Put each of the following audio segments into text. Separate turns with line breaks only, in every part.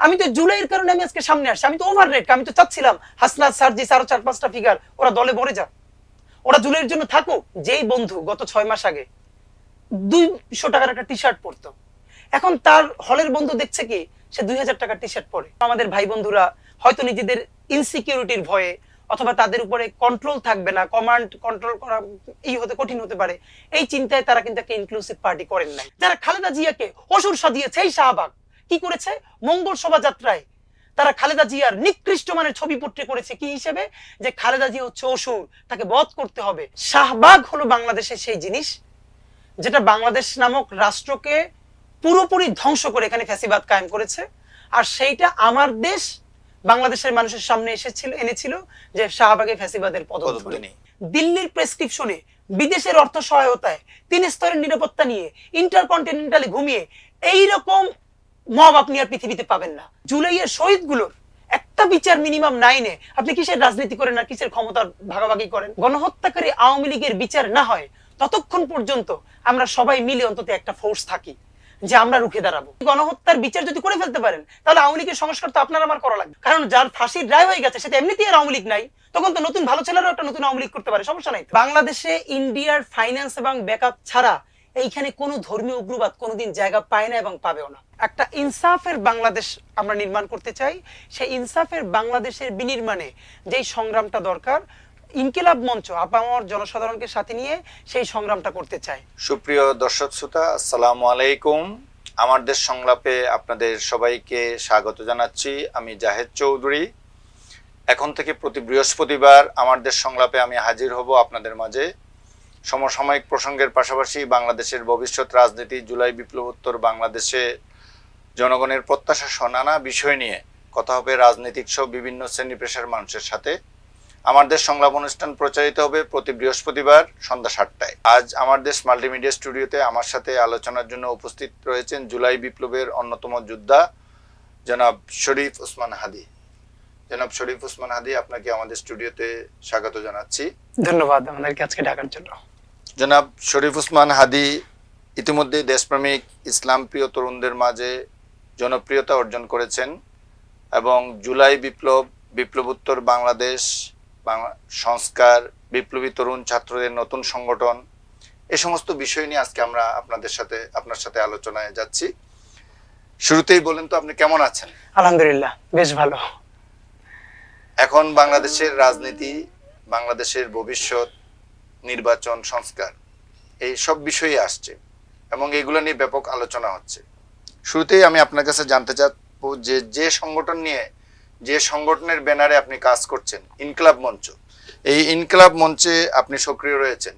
আমি তো জুলাইয়ের কারণে আমি আজকে সামনে আসছি। আমি তো ওভার রেট, আমি তো চাচ্ছিলাম হাসনাত সার্জিস আরো 4-5টা ফিগার ওরা দলে ভরে যাক, ওরা জুলাইয়ের জন্য থাকুক। যেই বন্ধু গত 6 মাস আগে 200 টাকার একটা টি শার্ট পরতো, এখন তার হলের বন্ধু দেখছে কি সে 2000 টাকার টি শার্ট পরে। আমাদের ভাই বন্ধুরা হয়তো নিজেদের ইনসিকিউরিটির ভয়ে অথবা তাদের উপরে কন্ট্রোল থাকবে না, কমান্ড কন্ট্রোল করা কঠিন হতে পারে, এই চিন্তায় তারা কিন্তু একটা ইনক্লুসিভ পার্টি করেন নাই। যারা খালেদা জিয়াকে অসুর সাজিয়েছে, এই শাহবাগ কি করেছে, মঙ্গল শোভাযাত্রায় তারা খালেদা জিয়ার নিকৃষ্ট মানের ছবি পোট্রে করেছে কি হিসেবে, যে খালেদা জিয়া হচ্ছে অসুর, তাকে বধ করতে হবে। শাহবাগ হলো বাংলাদেশের সেই জিনিস যেটা বাংলাদেশ নামক রাষ্ট্রকে পুরোপুরি ধ্বংস করে এখানে ফ্যাসিবাদ কায়েম করেছে। আর সেইটা আমার দেশ বাংলাদেশের মানুষের সামনে এনেছিল যে শাহবাগে ফ্যাসিবাদের পদধ্বনি। দিল্লির প্রেসক্রিপশনে বিদেশের অর্থ সহায়তায় 3 স্তরের নিরাপত্তা নিয়ে ইন্টারকন্টিনেন্টালে ঘুমিয়ে এইরকম মব আপনি আর পৃথিবীতে পাবেন না। জুলাইয়ের শহীদগুলোর একটা বিচার মিনিমাম নাইনে আপনি কিসের রাজনীতি করেন আর কিসের ক্ষমতার ভাগাভাগি করেন? গণহত্যাকারী আওয়ামী লীগের বিচার না হয় ততক্ষণ পর্যন্ত আমরা সবাই মিলে অন্তত একটা ফোর্স থাকি যে আমরা রুখে দাঁড়াবো। গণহত্যার বিচার যদি করে ফেলতে পারেন তাহলে আওয়ামী লীগের সংস্কার তো আপনার আমার করা লাগবে, কারণ যার ফাঁসির রায় হয়ে গেছে সেটা এমনিতেই আর আওয়ামী লীগ নাই, তখন তো নতুন ভালো ছেলেরাও একটা নতুন আওয়ামী লীগ করতে পারে, সমস্যা নাই। বাংলাদেশে ইন্ডিয়ার ফাইন্যান্স এবং ব্যাকআপ ছাড়া এইখানে কোনো ধর্মীয় উগ্রবাদ কোনোদিন জায়গা পায় না এবং পাবেও না। একটা ইনসাফের বাংলাদেশ আমরা নির্মাণ করতে চাই। সেই ইনসাফের বাংলাদেশের বিনির্মাণে যেই সংগ্রামটা দরকার, ইনকিলাব মঞ্চ আপামর জনসাধারণকে সাথে নিয়ে সেই সংগ্রামটা করতে চাই।
সুপ্রিয় দর্শক শ্রোতা, আসসালামু আলাইকুম। আমার দেশ সংলাপে আপনাদের সবাইকে স্বাগত জানাচ্ছি। আমি জাহেদ চৌধুরী। এখন থেকে প্রতি বৃহস্পতিবার আমার দেশ সংলাপে আমি হাজির হব আপনাদের মাঝে। সমসাময়িক প্রসঙ্গের পাশাপাশি বাংলাদেশের ভবিষ্যৎ রাজনীতি, জুলাই বিপ্লবোত্তর বাংলাদেশে জনগণের প্রত্যাশা সহ নানা বিষয় নিয়ে কথা হবে রাজনৈতিক সহ বিভিন্ন শ্রেণী পেশার মানুষের সাথে। আমার দেশ সংলাপ অনুষ্ঠান প্রচারিত হবে প্রতি বৃহস্পতিবার সন্ধ্যা 7টায়। আজ আমার দেশ মাল্টিমিডিয়া স্টুডিওতে আমার সাথে আলোচনার জন্য উপস্থিত রয়েছেন জুলাই বিপ্লবের অন্যতম যোদ্ধা জনাব শরীফ ওসমান হাদী। জনাব শরীফ ওসমান হাদী, আপনাকে আমাদের স্টুডিওতে স্বাগত জানাচ্ছি।
ধন্যবাদ আমাদেরকে আজকে ডাকার জন্য।
জনাব শরীফ ওসমান হাদী ইতিমধ্যে দেশপ্রেমিক ইসলাম প্রিয় তরুণদের মাঝে জনপ্রিয়তা অর্জন করেছেন এবং জুলাই বিপ্লব, বিপ্লবোত্তর বাংলাদেশ, সংস্কার, বিপ্লবী তরুণ ছাত্রদের নতুন সংগঠন, এই সমস্ত বিষয় নিয়ে আজকে আমরা আপনার সাথে আলোচনায় যাচ্ছি। শুরুতেই বলেন তো আপনি কেমন আছেন?
আলহামদুলিল্লাহ, বেশ ভালো।
এখন বাংলাদেশের রাজনীতি, বাংলাদেশের ভবিষ্যৎ, নির্বাচন, সংস্কার, এই সব বিষয়ই আসছে এবং এগুলো নিয়ে ব্যাপক আলোচনা হচ্ছে। শুরুতেই আমি আপনার কাছে জানতে চাবো যে সংগঠন নিয়ে, যে সংগঠনের ব্যানারে আপনি কাজ করছেন, ইনকিলাব মঞ্চ, এই ইনকিলাব মঞ্চে আপনি সক্রিয় রয়েছেন।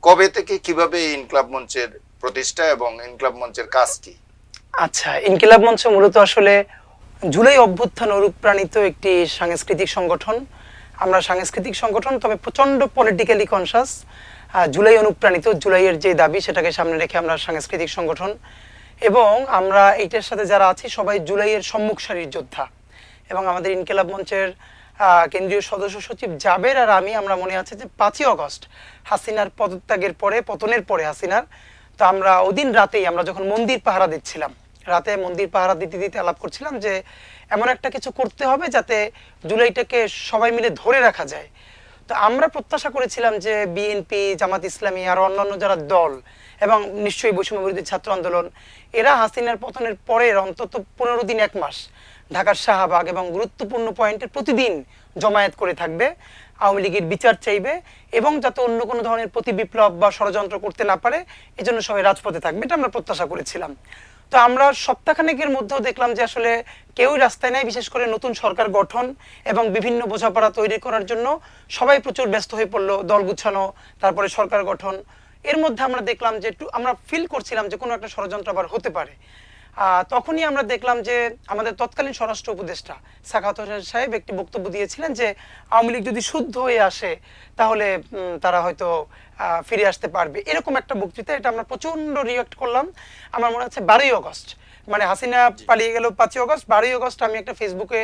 কবে থেকে, কিভাবে এই ইনকিলাব মঞ্চের প্রতিষ্ঠা এবং ইনকিলাব মঞ্চের কাজ কি?
আচ্ছা, ইনকিলাব মঞ্চ মূলত আসলে জুলাই অভ্যুত্থান অনুপ্রাণিত একটি সাংস্কৃতিক সংগঠন। আমরা সাংস্কৃতিক সংগঠন, তবে প্রচন্ড পলিটিক্যালি কনসাস। জুলাই অনুপ্রাণিত, জুলাইয়ের যে দাবি সেটাকে সামনে রেখে আমরা সাংস্কৃতিক সংগঠন, এবং আমরা এইটার সাথে যারা আছি সবাই জুলাইয়ের সম্মুখ সারির যোদ্ধা। এবং আমাদের ইনকিলাব মঞ্চের কেন্দ্রীয় সদস্য সচিব জাবের আর আমরা মনে আছে যে 5ই অগস্ট হাসিনার পদত্যাগের পরে, পতনের পরে হাসিনার, তো আমরা ওদিন রাতেই আমরা যখন মন্দির পাহারা দিচ্ছিলাম, রাতে মন্দির পাহারা দিতে দিতে আলাপ করছিলাম যে এমন একটা কিছু করতে হবে যাতে জুলাইটাকে সবাই মিলে ধরে রাখা যায়। তো আমরা প্রত্যাশা করেছিলাম যে বিএনপি, জামাত ইসলামী আর অন্যান্য যারা দল এবং নিশ্চয়ই বৈষম্য বিরোধী ছাত্র আন্দোলন, এরা হাসিনার পতনের পরের অন্তত 15 দিন, 1 মাস ঢাকার শাহবাগ এবং গুরুত্বপূর্ণ পয়েন্টে প্রতিদিন জমায়েত করে থাকবে, আওয়ামী লীগের বিচার চাইবে এবং যাতে অন্য কোনো ধরনের প্রতি বিপ্লব বা ষড়যন্ত্র করতে না পারে এজন্য সবাই রাজপথে থাকবে, এটা আমরা প্রত্যাশা করেছিলাম। তো আমরা সপ্তাহখানেকের মধ্যেও দেখলাম যে আসলে কেউই রাস্তায় নাই। বিশেষ করে নতুন সরকার গঠন এবং বিভিন্ন বোঝাপড়া তৈরি করার জন্য সবাই প্রচুর ব্যস্ত হয়ে পড়লো, দল গুছানো, তারপরে সরকার গঠন। এর মধ্যে আমরা দেখলাম যে আমরা ফিল করছিলাম যে কোনো একটা ষড়যন্ত্র আবার হতে পারে। তখনই আমরা দেখলাম যে আমাদের তৎকালীন স্বরাষ্ট্র উপদেষ্টা সাখাওয়াত হোসেন সাহেব একটি বক্তব্য দিয়েছিলেন যে আওয়ামী লীগ যদি শুদ্ধ হয়ে আসে তাহলে তারা হয়তো ফিরে আসতে পারবে, এরকম একটা বক্তৃতা। এটা আমরা প্রচন্ড রিঅ্যাক্ট করলাম। আমার মনে হচ্ছে 12ই অগস্ট, মানে হাসিনা পালিয়ে গেল 5ই অগস্ট, 12ই অগস্ট আমি একটা ফেসবুকে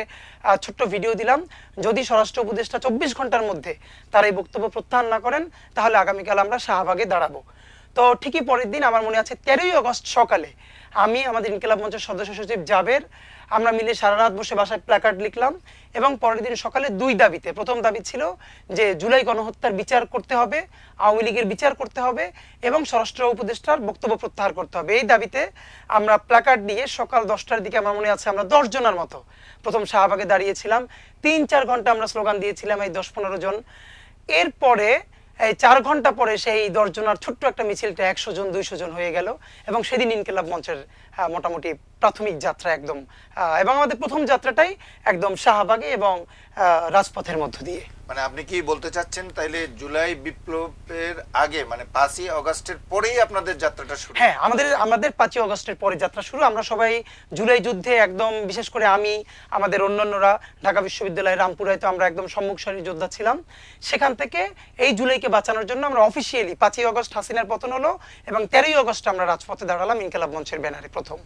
ছোট্ট ভিডিও দিলাম, যদি স্বরাষ্ট্র উপদেষ্টা 24 ঘন্টার মধ্যে তার এই বক্তব্য প্রত্যাহার না করেন তাহলে আগামীকাল আমরা শাহবাগে দাঁড়াবো। তো ঠিকই পরের দিন আমার মনে আছে 13ই অগস্ট সকালে আমি, আমাদের ইনকিলাব মঞ্চের সদস্য সচিব জাবের, আমরা মিলে সারা রাত বসে বাসায় প্ল্যাকার্ড লিখলাম এবং পরের দিন সকালে 2 দাবিতে, প্রথম দাবি ছিল যে জুলাই গণহত্যার বিচার করতে হবে, আওয়ামী লীগের বিচার করতে হবে এবং স্বরাষ্ট্র উপদেষ্টার বক্তব্য প্রত্যাহার করতে হবে। এই দাবিতে আমরা প্ল্যাকার্ড নিয়ে সকাল 10টার দিকে, আমার মনে আছে আমরা 10 জনের মতো প্রথম শাহবাগে দাঁড়িয়েছিলাম। 3-4 ঘন্টা আমরা স্লোগান দিয়েছিলাম, এই 10-15 জন। এরপরে এই 4 ঘন্টা পরে সেই 10 জনের ছোট্ট একটা মিছিলটা 100 জন 200 জন হয়ে গেল এবং সেদিন ইনকিলাব মঞ্চের মোটামুটি প্রাথমিক যাত্রা একদম, এবং আমাদের প্রথম যাত্রাটাই একদম শাহবাগে এবং রাজপথের মধ্য দিয়ে।
মানে আপনি কি বলতে চাচ্ছেন তাইলে জুলাই বিপ্লবের আগে মানে 5ই আগস্টের পরেই আপনাদের যাত্রাটা শুরু?
হ্যাঁ, আমাদের 5ই আগস্টের পরে যাত্রা শুরু। আমরা সবাই জুলাই যুদ্ধে একদম, বিশেষ করে আমি, আমাদের অন্যান্যরা ঢাকা বিশ্ববিদ্যালয়ের রামপুরায় তো আমরা একদম সম্মুখ সারির যোদ্ধা ছিলাম। সেখান থেকে এই জুলাইকে বাঁচানোর জন্য আমরা অফিসিয়ালি 5ই আগস্ট হাসিনার পতন হলো এবং 13ই আগস্ট আমরা রাজপথে দাঁড়ালাম ইনকিলাব মঞ্চের ব্যানারে প্রথম।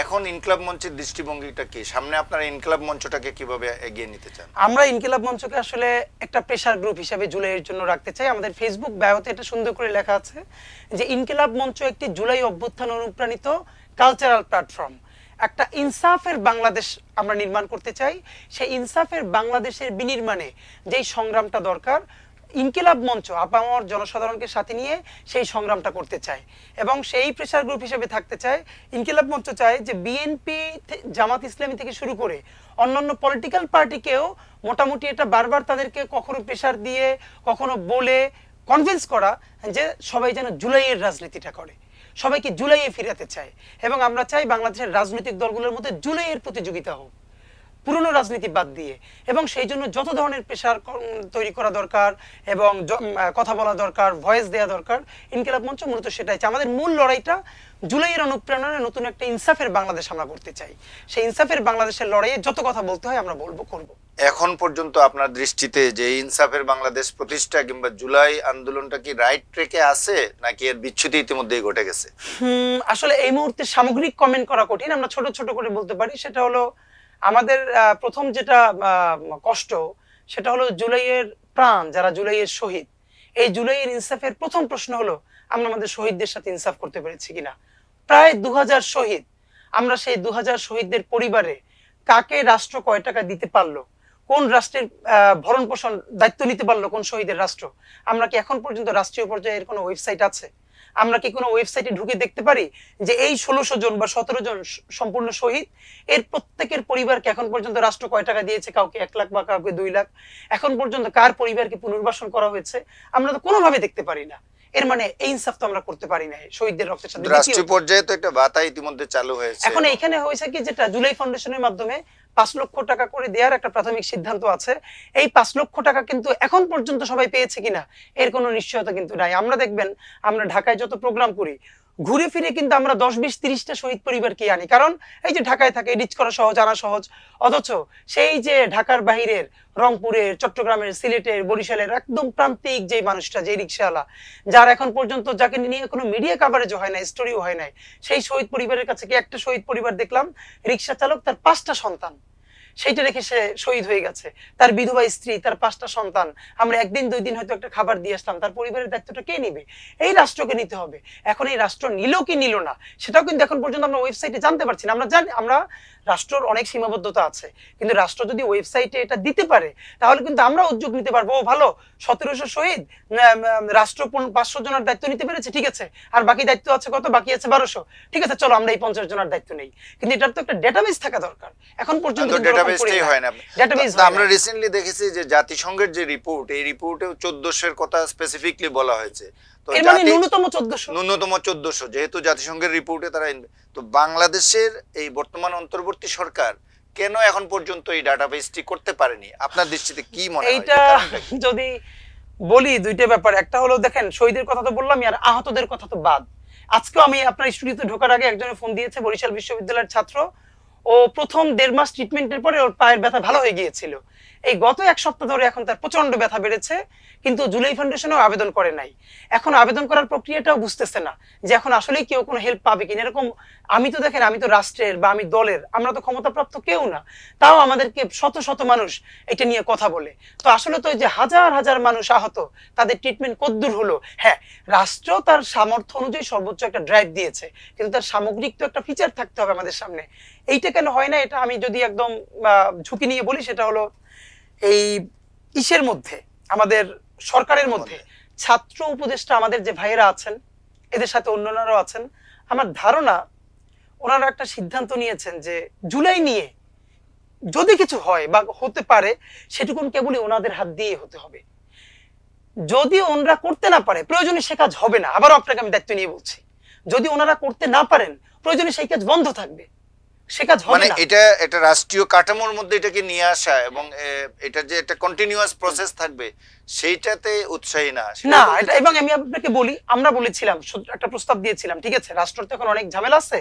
এখন ইনকিলাব মঞ্চের দৃষ্টিভঙ্গিটা কি? সামনে আপনারা ইনকিলাব মঞ্চটাকে কিভাবে এগিয়ে নিতে চান?
আমরা ইনকিলাব মঞ্চকে আসলে একটা প্রেসার গ্রুপ হিসেবে জুলাইয়ের জন্য রাখতে চাই। আমাদের ফেসবুক বায়োতে এটা সুন্দর করে লেখা আছে যে ইনকিলাব মঞ্চ একটি জুলাই অভ্যুত্থান অনুপ্রাণিত কালচারাল প্ল্যাটফর্ম। একটা ইনসাফের বাংলাদেশ আমরা নির্মাণ করতে চাই। সেই ইনসাফের বাংলাদেশের বিনির্মাণে যেই সংগ্রামটা দরকার, ইনকিলাব মঞ্চ আপামর জনসাধারণকে সাথে নিয়ে সেই সংগ্রামটা করতে চায় এবং সেই প্রেসার গ্রুপ হিসেবে থাকতে চায়। ইনকিলাব মঞ্চ চায় যে বিএনপি, জামাত ইসলামী থেকে শুরু করে অন্যান্য পলিটিক্যাল পার্টিকেও মোটামুটি এটা বারবার তাদেরকে কখনো প্রেসার দিয়ে, কখনো বলে কনভিন্স করা যে সবাই যেন জুলাইয়ের রাজনীতিটা করে, সবাইকে জুলাইয়ে ফিরাতে চায়। এবং আমরা চাই বাংলাদেশের রাজনৈতিক দলগুলোর মধ্যে জুলাইয়ের প্রতিযোগিতা হোক, পুরনো রাজনীতি বাদ দিয়ে। এবং সেই জন্য যত ধরনের প্রেশার তৈরি করা দরকার এবং কথা বলা দরকার, ভয়েস দেওয়া দরকার, ইনকিলাব মঞ্চ মূলত সেটাই চাই। আমাদের মূল লড়াইটা জুলাইয়ের অনুপ্রেরণায় নতুন একটা ইনসাফের বাংলাদেশ আমরা করতে চাই। সেই ইনসাফের বাংলাদেশের লড়াইয়ে যত কথা বলতে হয় আমরা বলবো, করব।
এখন পর্যন্ত আপনার দৃষ্টিতে যে ইনসাফের বাংলাদেশ প্রতিষ্ঠা কিংবা জুলাই আন্দোলনটা কি রাইট ট্র্যাকে আছে নাকি এর বিচ্যুতি ইতিমধ্যেই ঘটে গেছে?
আসলে এই মুহূর্তে সামগ্রিক কমেন্ট করা কঠিন। আমরা ছোট ছোট করে বলতে পারি, সেটা হলো আমাদের প্রথম যেটা কষ্ট, সেটা হলো জুলাইয়ের প্রাণ, যারা জুলাইয়ের শহীদ, এই জুলাইয়ের ইনসাফের প্রথম প্রশ্ন হলো আমরা আমাদের শহীদদের সাথে ইনসাফ করতে পেরেছি কিনা। প্রায় 2000 শহীদ, আমরা সেই 2000 শহীদদের পরিবারে কাকে রাষ্ট্র কয় টাকা দিতে পারলো, কোন রাষ্ট্রের ভরণ পোষণ দায়িত্ব নিতে পারলো কোন শহীদের রাষ্ট্র, আমরা কি এখন পর্যন্ত রাষ্ট্রীয় পর্যায়ের কোনো ওয়েবসাইট আছে? আমরা কি কোনো ওয়েবসাইটে ঢুকে দেখতে পারি যে এই 1600 জন বা 17 জন সম্পূর্ণ শহীদ, এর প্রত্যেকের পরিবারকে এখন পর্যন্ত রাষ্ট্র কয় টাকা দিয়েছে? কাউকে 1 লাখ বা কাউকে 2 লাখ। এখন পর্যন্ত কার পরিবারকে পুনর্বাসন করা হয়েছে আমরা তো কোনোভাবে দেখতে পারি না। এর মানে এই ইনসাফ তো আমরা করতে পারি না শহীদদের রক্তের সাথে।
রাষ্ট্রীয় পর্যায়ে তো একটা ভাতা ইতিমধ্যে চালু হয়েছে।
এখন এইখানে হয়েছে কি, যেটা জুলাই ফাউন্ডেশনের মাধ্যমে 5 লক্ষ টাকা করে দেওয়ার একটা প্রাথমিক সিদ্ধান্ত আছে। এই 5 লক্ষ টাকা কিন্তু এখন পর্যন্ত সবাই পেয়েছে কিনা এর কোনো নিশ্চয়তা কিন্তু নাই। আমরা দেখবেন, আমরা ঢাকায় যত প্রোগ্রাম করি, ঘুরে ফিরে কিন্তু আমরা 10, 20, 30টা শহীদ পরিবারকে আনি। কারণ এই যে ঢাকায় থাকে, রিচ করা সহজ, আনা সহজ। অথচ সেই যে ঢাকার বাহিরের, রংপুরের, চট্টগ্রামের, সিলেটের, বরিশালের একদম প্রান্তিক যে মানুষটা, যে রিক্সাওয়ালা, যার এখন পর্যন্ত, যাকে নিয়ে কোনো মিডিয়া কাভারেজও হয় না, স্টোরিও হয় নাই, সেই শহীদ পরিবারের কাছে কি একটা শহীদ পরিবার দেখলাম, রিক্সা চালক, তার 5টা সন্তান, সেইটা রেখে সে শহীদ হয়ে গেছে। তার বিধবা স্ত্রী, তার 5টা সন্তান, আমরা 1 দিন 2 দিন হয়তো একটা খাবার দিয়ে আসলাম, তার পরিবারের দায়িত্বটা কে নিবে? এই রাষ্ট্রকে নিতে হবে। এখন এই রাষ্ট্র নিল কি নিল না সেটাও কিন্তু এখন পর্যন্ত আমরা ওয়েবসাইটে জানতে পারছি না। আমরা জানি আমরা রাষ্ট্রের অনেক সীমাবদ্ধতা আছে, কিন্তু রাষ্ট্র যদি ওয়েবসাইটে এটা দিতে পারে তাহলে কিন্তু আমরা উদ্যোগ নিতে পারবো। ও ভালো, 1700 শহীদ, রাষ্ট্র 500 জনের দায়িত্ব নিতে পেরেছে, ঠিক আছে, আর বাকি দায়িত্ব আছে কত? বাকি আছে 1200, ঠিক আছে, চলো আমরা এই 50 জনের দায়িত্ব নেই। কিন্তু এটার তো একটা ডেটাবেস থাকা দরকার। এখন পর্যন্ত
ডেটাবেসটাই হয় না।
ডেটাবেস
আমরা রিসেন্টলি দেখেছি যে জাতিসংঘের যে রিপোর্ট, এই রিপোর্টেও 1400 এর কথা স্পেসিফিকলি বলা হয়েছে। তো
এর মানে ন্যূনতম
1400 যেহেতু জাতিসংঘের রিপোর্টে তারা, তো বাংলাদেশের এই বর্তমান অন্তর্বর্তী সরকার কেন এখন পর্যন্ত এই ডাটাবেসটি করতে পারেনি? আপনার দৃষ্টিতে কি মনে হয়?
এইটা যদি বলি, দুইটা ব্যাপার। একটা হলো, দেখেন, শহীদের কথা তো বললাম, আর আহতদের কথা তো বাদ। আজকেও আমি আপনার স্টুডিওতে ঢোকার আগে একজনের ফোন দিয়েছে, বরিশাল বিশ্ববিদ্যালয়ের ছাত্র। ও প্রথম 1.5 মাস ট্রিটমেন্টের পরে ওর পায়ের ব্যথা ভালো হয়ে গিয়েছিল। এই গত 1 সপ্তাহ ধরে এখন তার প্রচন্ড ব্যথা বেড়েছে, কিন্তু জুলাই ফাউন্ডেশনেও আবেদন করে নাই। এখন আবেদন করার প্রক্রিয়াটাও বুঝতেছে না যে এখন আসলে কেউ কোনো হেল্প পাবে কিনা। এরকম আমি তো দেখেন, আমি তো রাষ্ট্রের বা আমি দলের, আমরা তো ক্ষমতাপ্রাপ্ত কেউ না, তাও আমাদেরকে শত শত মানুষ এটা নিয়ে কথা বলে। তো আসলে তো এই যে হাজার হাজার মানুষ আহত, তাদের ট্রিটমেন্ট কদ্দূর হলো? হ্যাঁ, রাষ্ট্র তার সামর্থ্য অনুযায়ী সর্বোচ্চ একটা ড্রাইভ দিয়েছে, কিন্তু তার সামগ্রিক তো একটা ফিচার থাকতে হবে আমাদের সামনে। এইটা কেন হয় না, এটা আমি যদি একদম ঝুঁকি নিয়ে বলি, সেটা হলো এই ইসের মধ্যে, আমাদের সরকারের মধ্যে ছাত্র উপদেষ্টা আমাদের যে ভাইয়েরা আছেন, এদের সাথে অন্যান্যরাও আছেন, আমার ধারণা ওনারা একটা সিদ্ধান্ত নিয়েছেন যে জুলাই নিয়ে যদি কিছু হয় বা হতে পারে, সেটুকুন কেবলই ওনাদের হাত দিয়ে হতে হবে। যদি ওনারা করতে না পারে, প্রয়োজনে সে কাজ হবে না। আবার আপনাকে আমি দায়িত্ব নিয়ে বলছি, যদি ওনারা করতে না পারেন, প্রয়োজনে সেই কাজ বন্ধ থাকবে, সে কাজ হবে
মানে
না।
এটা রাষ্ট্রীয় কাঠামোর মধ্যে এটাকে নিয়ে আসা এবং এটা যে একটা কন্টিনিউয়াস প্রসেস থাকবে সেইটাতে উৎসাহী না
না এটা, এবং আমি আপনাকে বলি, আমরা বলেছিলাম, একটা প্রস্তাব দিয়েছিলাম, ঠিক আছে, রাষ্ট্রের তো এখন অনেক ঝামেলা আছে,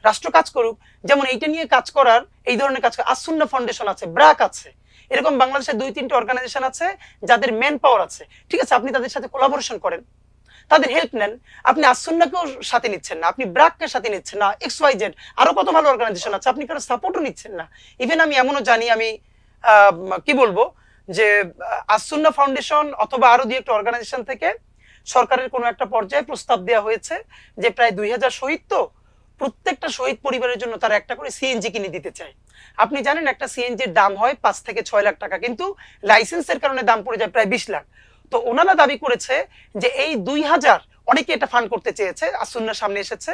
রাষ্ট্র কাজ করুক। যেমন এইটা নিয়ে কাজ করার, এই ধরনের কাজ, আসুন্না ফাউন্ডেশন আছে, ব্র্যাক আছে, এরকম বাংলাদেশে 2-3টা অর্গানাইজেশন আছে যাদের ম্যান পাওয়ার আছে, ঠিক আছে, আপনি তাদের সাথে কোলাবোরেশন করেন, তাদের হেল্প নেন। আপনি আসুন্নাকেও সাথে নিচ্ছেন না, আপনি ব্র্যাককে সাথে নিচ্ছেন না, XYZ আরো কত ভালো অর্গানাইজেশন আছে, আপনি কারো সাপোর্টও নিচ্ছেন না। ইভেন আমি এমনও জানি, আমি কি বলবো, যে আসুন্না ফাউন্ডেশন অথবা আরো 2-একটা অর্গানাইজেশন থেকে সরকারের কোনো একটা পর্যায়ে প্রস্তাব দেওয়া হয়েছে যে প্রায় 2000 শহীদ, তো প্রত্যেকটা শহীদ পরিবারের জন্য তারা একটা করে সিএনজি কিনে দিতে চায়। আপনি জানেন একটা সিএনজির দাম হয় 5 থেকে 6 লাখ টাকা, কিন্তু লাইসেন্সের কারণে দাম পড়ে যায় প্রায় 20 লাখ। তো ওনারা দাবি করেছে যে এই 2000, অনেকে এটা ফান্ড করতে চেয়েছে, আসুন্নার সামনে এসেছে,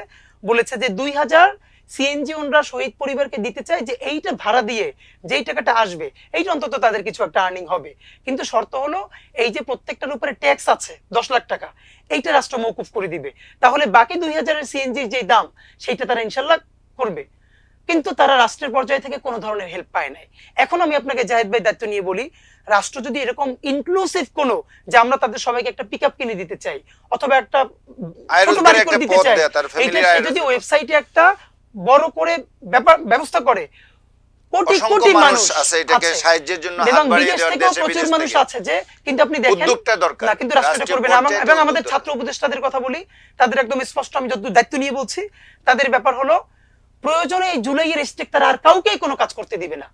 বলেছে যে 2000 সিএনজি ওনরা শহীদ পরিবারকে দিতে চায়, যে এইটা ভাড়া দিয়ে যেই টাকাটা আসবে, এইটা অন্তত তাদের কিছু একটা আর্নিং হবে। কিন্তু শর্ত হলো এই যে প্রত্যেকটার উপরে ট্যাক্স আছে 10 লাখ টাকা, এইটা রাষ্ট্র মওকুফ করে দিবে, তাহলে বাকি 2000-এর সিএনজির যে দাম, সেইটা তারা ইনশাল্লাহ করবে। কিন্তু তারা রাষ্ট্রের পর্যায় থেকে কোনো ধরনের হেল্প পায় নাই। এখন আমি আপনাকে জাহিদ ভাই দায়িত্ব নিয়ে বলি, রাষ্ট্র যদি এরকম ইনক্লুসিভ কোনো, যে আমরা তাদের সবাইকে একটা পিকআপ কিনে দিতে চাই অথবা একটা ছোট বাড়ি করে দিতে চাই, এটা যদি ওয়েবসাইটে একটা বড় করে ব্যবস্থা করে, কোটি কোটি মানুষ আছে এটাকে সাহায্যের জন্য হাত বাড়িয়ে দেওয়ার, দেশে প্রচুর মানুষ আছে যে, কিন্তু আপনি দেখেন উদ্যোগটা দরকার না, কিন্তু রাষ্ট্রটা করবে না। এবং আমাদের ছাত্র উপদেষ্টাদের কথা বলি, তাদের একদম স্পষ্ট, আমি যতদূর দায়িত্ব নিয়ে বলছি, তাদের ব্যাপার হলো প্রয়োজনে এই জুলাইয়ের স্টেক তারা আর কাউকে কোনো কাজ করতে দিবে না,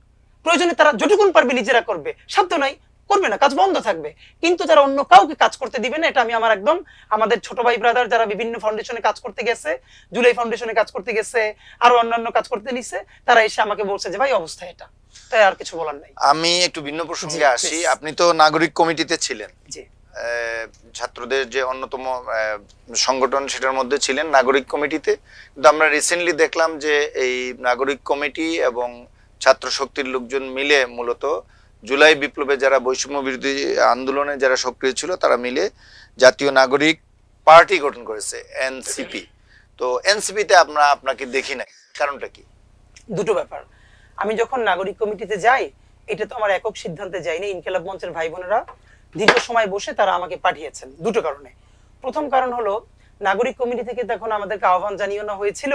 প্রয়োজনে তারা যতটুকুন পারবে নিজেরা করবে, সাধ্য নাই করবে না, কাজ বন্ধ থাকবে, কিন্তু তারা অন্য কাউকে কাজ করতে দিবে না। এটা আমি আমার একদম, আমাদের ছোট ভাই ব্রাদার যারা বিভিন্ন ফাউন্ডেশনে কাজ করতে গেছে, জুলাই ফাউন্ডেশনে কাজ করতে গেছে, আর অন্যান্য কাজ করতে নিছে, তারা এসে আমাকে বলছে যে ভাই অবস্থা এটা, তাই আর কিছু বলার নাই।
আমি একটু ভিন্ন প্রসঙ্গে আসি, আপনি তো নাগরিক কমিটিতে ছিলেন, জি, ছাত্রদের যে অন্যতম সংগঠন সেটার মধ্যে ছিলেন নাগরিক কমিটিতে, কিন্তু আমরা রিসেন্টলি দেখলাম যে এই নাগরিক কমিটি এবং ছাত্র শক্তির লোকজন মিলে মূলত জুলাই বিপ্লবে যারা বৈষম্য বিরোধী আন্দোলনে যারা সক্রিয় ছিল তারা মিলে জাতীয় নাগরিক পার্টি গঠন করেছে, এনসিপি। তো এনসিপিতে আপনাকে দেখি না, কারণটা কি?
দুটো ব্যাপার। আমি যখন নাগরিক কমিটিতে যাই, এটা তো আমার একক সিদ্ধান্তে যাইনি, ইনকিলাব মঞ্চের ভাই বোনেরা দীর্ঘ সময় বসে তারা আমাকে পাঠিয়েছেন, দুটো কারণে। প্রথম কারণ হলো, নাগরিক কমিটি থেকে তখন আমাদেরকে আহ্বান জানানো হয়েছিল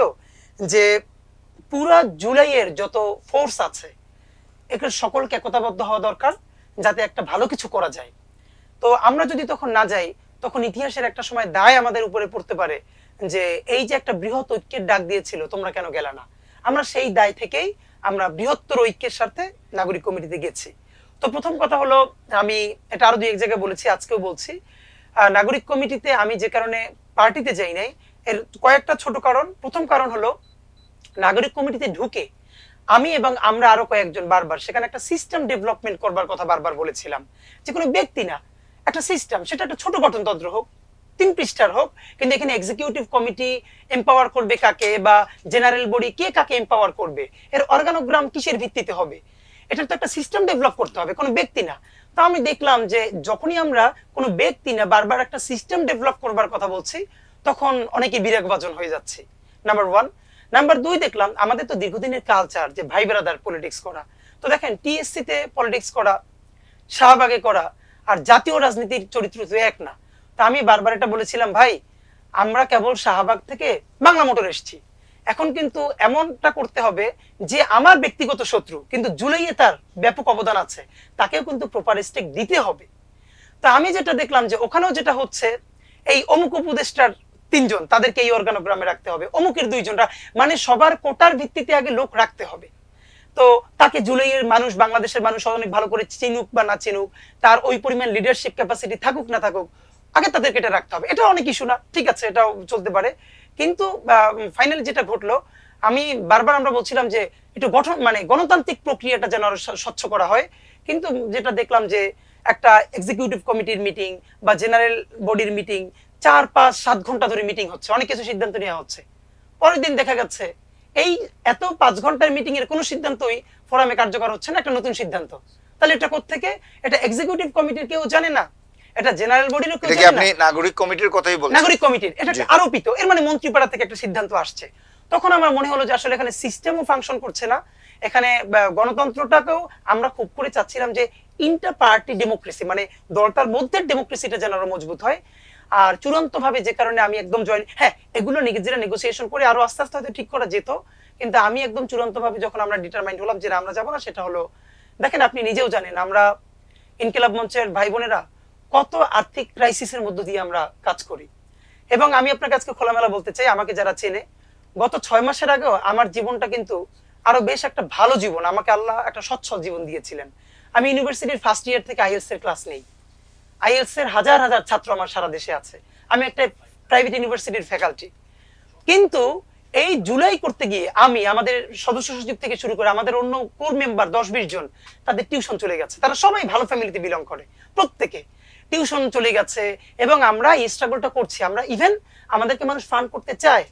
যে পুরা জুলাইয়ের যত ফোর্স আছে, এগুলো সকলকে একতাবদ্ধ হওয়া দরকার, যাতে একটা ভালো কিছু করা যায়। তো আমরা যদি তখন না যাই, তখন ইতিহাসের একটা সময় দায় আমাদের উপরে পড়তে পারে যে এই যে একটা বৃহৎ ঐক্যের ডাক দিয়েছিল, তোমরা কেন গেলা না। আমরা সেই দায় থেকেই আমরা বৃহত্তর ঐক্যের সাথে নাগরিক কমিটিতে গেছি। তো প্রথম কথা হলো, আমি এটা আরো 2-1 জায়গায় বলেছি, আজকেও বলছি, নাগরিক কমিটিতে আমি যে কারণে পার্টিতে যাই নাই, এর কয়েকটা ছোট কারণ। প্রথম কারণ হলো, নাগরিক কমিটিতে ঢুকে আমি এবং আমরা আরো কয়েকজন বারবার সেখানে একটা সিস্টেম ডেভেলপমেন্ট করবার কথা বারবার বলেছিলাম, যে কোনো ব্যক্তি না, একটা সিস্টেম, সেটা একটা ছোট গঠনতন্ত্র হোক, 3 পৃষ্ঠার হোক, কিন্তু এখানে এক্সিকিউটিভ কমিটি এম্পাওয়ার করবে কাকে, বা জেনারেল বডি কে কাকে এম্পাওয়ার করবে, এর অর্গানোগ্রাম কিসের ভিত্তিতে হবে, এটার তো একটা সিস্টেম ডেভেলপ করতে হবে, কোনো ব্যক্তি না। তো আমি দেখলাম যে যখনই আমরা কোনো ব্যক্তি না বারবার একটা সিস্টেম ডেভেলপ করবার কথা বলছি, তখন অনেকে বিরাগভাজন হয়ে যাচ্ছে, নাম্বার 1। নাম্বার 2, দেখলাম আমাদের তো দীর্ঘদিনের কালচার যে ভাই ব্রাদার পলিটিক্স করা। তো দেখেন, টিএসসি তে পলিটিক্স করা, শাহবাগে করা, আর জাতীয় রাজনীতির চরিত্র তো এক না। তা আমি বারবার এটা বলেছিলাম, ভাই আমরা কেবল শাহবাগ থেকে বাংলা মোটর এসেছি, এখন কিন্তু এমনটা করতে হবে যে আমার ব্যক্তিগত শত্রু কিন্তু জুলাইয়ে তার ব্যাপক অবদান আছে, তাকেও কিন্তু প্রপার স্টেক দিতে হবে। তা আমি যেটা দেখলাম যে ওখানেও যেটা হচ্ছে, এই অমুক উপদেষ্টার 3 জন তাদেরকে এই অর্গানোগ্রামে রাখতে হবে, অমুকের 2 জনরা, মানে সবার কোটার ভিত্তিতে আগে লোক রাখতে হবে। তো তাকে জুলাইয়ের মানুষ, বাংলাদেশের মানুষ অনেক ভালো করে চিনুক বা না চিনুক, তার ওই পরিমাণ লিডারশিপ ক্যাপাসিটি থাকুক না থাকুক, আগে তাদেরকে এটা রাখতে হবে। এটা অনেক ইস্যু না, ঠিক আছে, এটাও চলতে পারে। কিন্তু ফাইনালি যেটা ঘটলো, আমি বারবার আমরা বলছিলাম যে একটু গঠন মানে গণতান্ত্রিক প্রক্রিয়াটা যেন আরো স্বচ্ছ করা হয়, কিন্তু যেটা দেখলাম যে একটা এক্সিকিউটিভ কমিটির মিটিং বা জেনারেল বডির মিটিং 4-5-7 ঘন্টা ধরে মিটিং হচ্ছে, অনেক কিছু সিদ্ধান্ত নেওয়া হচ্ছে। পরের দিন দেখা যাচ্ছে এই এত 5 ঘন্টার মিটিং এর কোনো সিদ্ধান্তই ফোরামে কার্যকর হচ্ছে না, একটা নতুন সিদ্ধান্ত। তাহলে এটা কোত্থেকে? এটা এক্সিকিউটিভ কমিটির কেউ জানে না, এটা জেনারেল বডিরও কেউ জানে না।
আপনি নাগরিক কমিটির কথাই বলছেন?
নাগরিক কমিটির এটা একটা আরোপিত, এর মানে মন্ত্রীপাড়া থেকে একটা সিদ্ধান্ত আসছে। তখন আমার মনে হলো যে আসলে এখানে সিস্টেমও ফাংশন করছে না, এখানে গণতন্ত্রটাকেও আমরা খুব করে চাচ্ছিলাম যে ইন্টার পার্টি ডেমোক্রেসি, মানে দলটার মধ্যে ডেমোক্রেসিটা যেন আরো মজবুত হয়। আর চূড়ান্ত ভাবে যে কারণে আমি একদম জয়েন, হ্যাঁ এগুলো নিজেরা নেগোসিয়েশন করে আরো আস্তে আস্তে হয়তো ঠিক করা যেত, কিন্তু আমি একদম চূড়ান্ত ভাবে যখন আমরা ডিটারমাইন্ড হলাম যে আমরা যাবো না, সেটা হলো, দেখেন আপনি নিজেও জানেন আমরা ইনকিলাব মঞ্চের ভাই বোনেরা কত আর্থিক ক্রাইসিসের মধ্য দিয়ে আমরা কাজ করি। এবং আমি আপনাকে আজকে খোলামেলা বলতে চাই, আমাকে যারা চেনে, গত 6 মাসের আগেও আমার জীবনটা কিন্তু আরো বেশ একটা ভালো জীবন, আমাকে আল্লাহ একটা সচ্ছল জীবন দিয়েছিলেন। আমি ইউনিভার্সিটির ফার্স্ট ইয়ার থেকে আইএলটিএস এর ক্লাস নেই, আইএলটিএস এর হাজার হাজার ছাত্র আমার সারা দেশে আছে, আমি একটা প্রাইভেট ইউনিভার্সিটির ফ্যাকাল্টি। কিন্তু এই জুলাই করতে গিয়ে আমি, আমাদের সদস্য সচিব থেকে শুরু করে আমাদের অন্য কোর মেম্বার 10-20 জন, তাদের টিউশন চলে গেছে, তারা সবাই ভালো ফ্যামিলিতে বিলং করে, প্রত্যেকে টিউশন চলে গেছে। এবং আমরা এই স্ট্রাগলটা করছি, আমরা ইভেন আমাদেরকে মানুষ ফান্ড করতে চায়,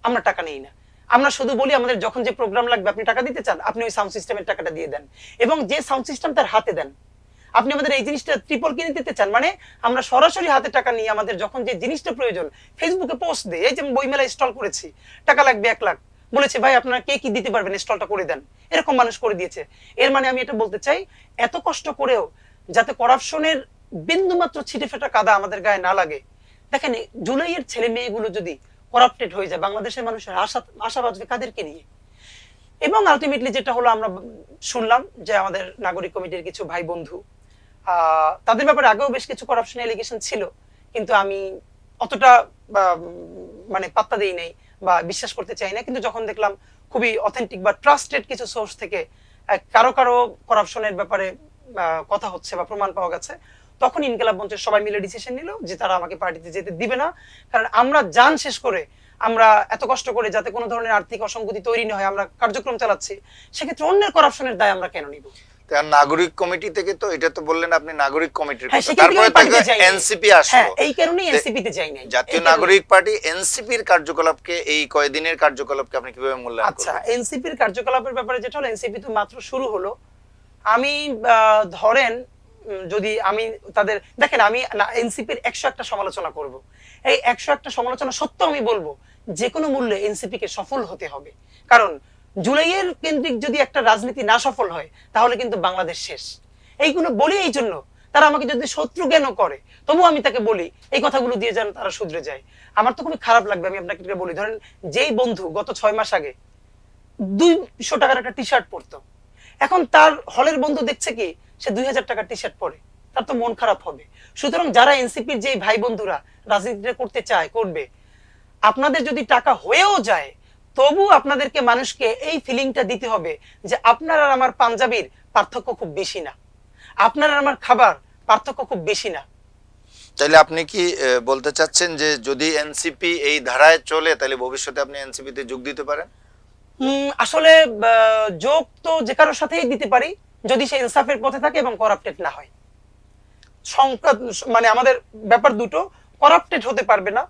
আমরা টাকা নেই না, আমরা শুধু বলি আমাদের যখন যে প্রোগ্রাম লাগবে আপনি টাকা দিতে চান, আপনি ওই সাউন্ড সিস্টেমের টাকাটা দিয়ে দেন, এবং যে সাউন্ড সিস্টেম তার হাতে দেন। আপনি আমাদের এই জিনিসটা ট্রিপল কিনে দিতে চান, মানে আমরা সরাসরি হাতে টাকা নিয়ে আমাদের যখন যে জিনিসটা প্রয়োজন ফেসবুকে পোস্ট দিই, এই যে বইমেলা স্টল করেছি, টাকা লাগবে 1 লাখ, বলেছে ভাই আপনারা কে কি দিতে পারবেন, স্টলটা করে দেন, এরকম মানুষ করে দিয়েছে। এর মানে আমি এটা বলতে চাই, এত কষ্ট করেও যাতে করাপশনের বিন্দুমাত্র ছিটে ফেটা কাদা আমাদের গায়ে না লাগে। দেখেন জুলাইয়ের ছেলে মেয়েগুলো যদি করাপ্টেড হয়ে যায়, বাংলাদেশের মানুষের আশা বাঁচবে কাদেরকে নিয়ে? এবং আলটিমেটলি যেটা হলো, আমরা শুনলাম যে আমাদের নাগরিক কমিটির কিছু ভাই বন্ধু, তাদের ব্যাপারে আগেও বেশ কিছু করাপশন এলিগেশন ছিল, কিন্তু আমি অতটা মানে পাত্তা দেই নাই বা বিশ্বাস করতে চাই না। কিন্তু যখন দেখলাম খুবই অথেন্টিক বা ট্রাস্টেড কিছু সোর্স থেকে কারো কারো করাপশনের ব্যাপারে কথা হচ্ছে বা প্রমাণ পাওয়া গেছে, তখন ইনকিলাব মঞ্চের সবাই মিলে ডিসিশন নিল যে তারা আমাকে পার্টিতে যেতে দিবে না। কারণ আমরা জান শেষ করে, আমরা এত কষ্ট করে যাতে কোনো ধরনের আর্থিক অসঙ্গতি তৈরি না হয় আমরা কার্যক্রম চালাচ্ছি, সেক্ষেত্রে অন্যের করাপশনের দায় আমরা কেন নিব?
নাগরিক কমিটি থেকে তো এটা তো বললেন আপনি নাগরিক কমিটির
হ্যাঁ,
কথা, তারপরে থেকে এনসিপি আসলো।
হ্যাঁ, এই কারণেই এনসিপি তে যাই নাই।
জাতীয় নাগরিক পার্টি এনসিপির কার্যকলাপকে, এই কয়দিনের কার্যকলাপকে আপনি কিভাবে মূল্যায়ন করবেন?
আচ্ছা, এনসিপির কার্যকলাপের ব্যাপারে যেটা হলো, এনসিপি তো মাত্র শুরু হলো। আমি ধরেন যদি আমি তাদের, দেখেন আমি এনসিপির 101টা সমালোচনা করব, এই 101টা সমালোচনা সত্য আমি বলবো, যে কোনো মূল্যে এনসিপি কে সফল হতে হবে। কারণ জুলাইয়ের কেন্দ্রিক যদি একটা রাজনীতি না সফল হয়, তাহলে কিন্তু বাংলাদেশ শেষ। এইগুলো বলি এই জন্য, তারা আমাকে যদি শত্রু জ্ঞান করে, তবু আমি তাকে বলি এই কথাগুলো দিয়ে যেন তারা শুধরে যায়। আমার তো খুবই খারাপ লাগবে, আমি আপনাকে বলি, ধরেন যেই বন্ধু গত 6 মাস আগে 200 টাকার একটা টি শার্ট পরতো, এখন তার হলের বন্ধু দেখছে কি সে 2000 টাকার টি শার্ট পরে, তার তো মন খারাপ হবে। সুতরাং যারা এনসিপির যে ভাই বন্ধুরা রাজনীতিটা করতে চায় করবে, আপনাদের যদি টাকা হয়েও যায়, তবু আপনাদেরকে মানুষকে এই ফিলিংটা দিতে হবে যে আপনার আর আমার পাঞ্জাবির পার্থক্য খুব বেশি না, আপনার আর আমার খাবার পার্থক্য খুব বেশি না।
তাহলে আপনি কি বলতে চাচ্ছেন যে যদি এনসিপি এই ধারায় চলে, তাহলে ভবিষ্যতে আপনি এনসিপি তে যোগ দিতে পারেন?
আসলে যোগ তো যে কারোর সাথেই দিতে পারি, যদি সে ইনসাফের পথে থাকে এবং করাপ্টেড না হয়। মানে আমাদের ব্যাপার দুটো, করাপ্টেড হতে পারবে না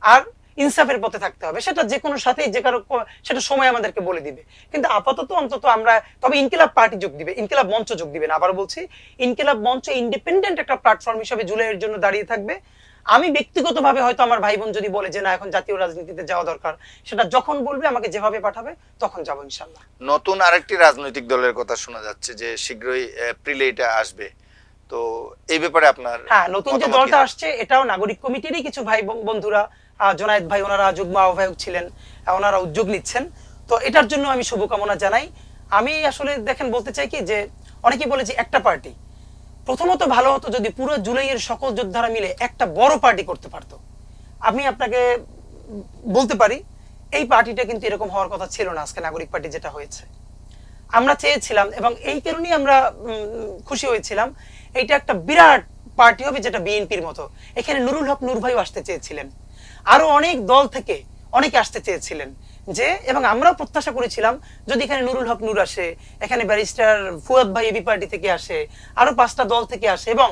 আর ইনসাফের পথে থাকতে হবে, সেটা যে কোনো সাথেই যে কারো, সেটা সময় আমাদেরকে বলে দিবে। কিন্তু আপাতত অন্তত আমরা, তবে ইনকিলাব পার্টি যোগ দিবে, ইনকিলাব মঞ্চ যোগ দিবে না। আবার বলছি, ইনকিলাব মঞ্চ ইন্ডিপেন্ডেন্ট একটা প্ল্যাটফর্ম হিসেবে জুলাইয়ের জন্য দাঁড়িয়ে থাকবে। আমি ব্যক্তিগতভাবে হয়তো আমার ভাই বোন যদি বলে যে না এখন জাতীয় রাজনীতিতে যাওয়া দরকার, সেটা যখন বলবে আমাকে যেভাবে পাঠাবে তখন যাবো ইনশাআল্লাহ।
নতুন আরেকটি রাজনৈতিক দলের কথা শোনা যাচ্ছে যে শীঘ্রই এপ্রিলে এটা আসবে, তো এই ব্যাপারে আপনার?
হ্যাঁ, নতুন যে দলটা আসছে এটাও নাগরিক কমিটিরই কিছু ভাই বন্ধুরা জোনায়েদ ভাই ওনারা যুগ্ম আহ্বায়ক ছিলেন, ওনারা উদ্যোগ নিচ্ছেন। তো এটার জন্য আমি শুভকামনা জানাই। আমি আসলে দেখেন বলতে চাই কি যে অনেকেই বলে যে একটা পার্টি, প্রথমত ভালো হতো যদি পুরো জুলাইয়ের সকল যোদ্ধারা মিলে একটা বড় পার্টি করতে পারতো। আমি আপনাকে বলতে পারি এই পার্টিটা কিন্তু এরকম হওয়ার কথা ছিল না, আজকে নাগরিক পার্টি যেটা হয়েছে। আমরা চেয়েছিলাম এবং এই কারণেই আমরা খুশি হয়েছিলাম, এইটা একটা বিরাট পার্টি হবে যেটা বিএনপির মতো। এখানে নুরুল হক নূর ভাইও আসতে চেয়েছিলেন, আরো অনেক দল থেকে অনেকে আসতে চেয়েছিলেন যে, এবং আমরাও প্রত্যাশা করেছিলাম যদি এখানে নুরুল হক নূর আসে, এখানে ব্যারিস্টার ফুয়াদ ভাই এবি পার্টি থেকে আসে, আরো 5টা দল থেকে আসে এবং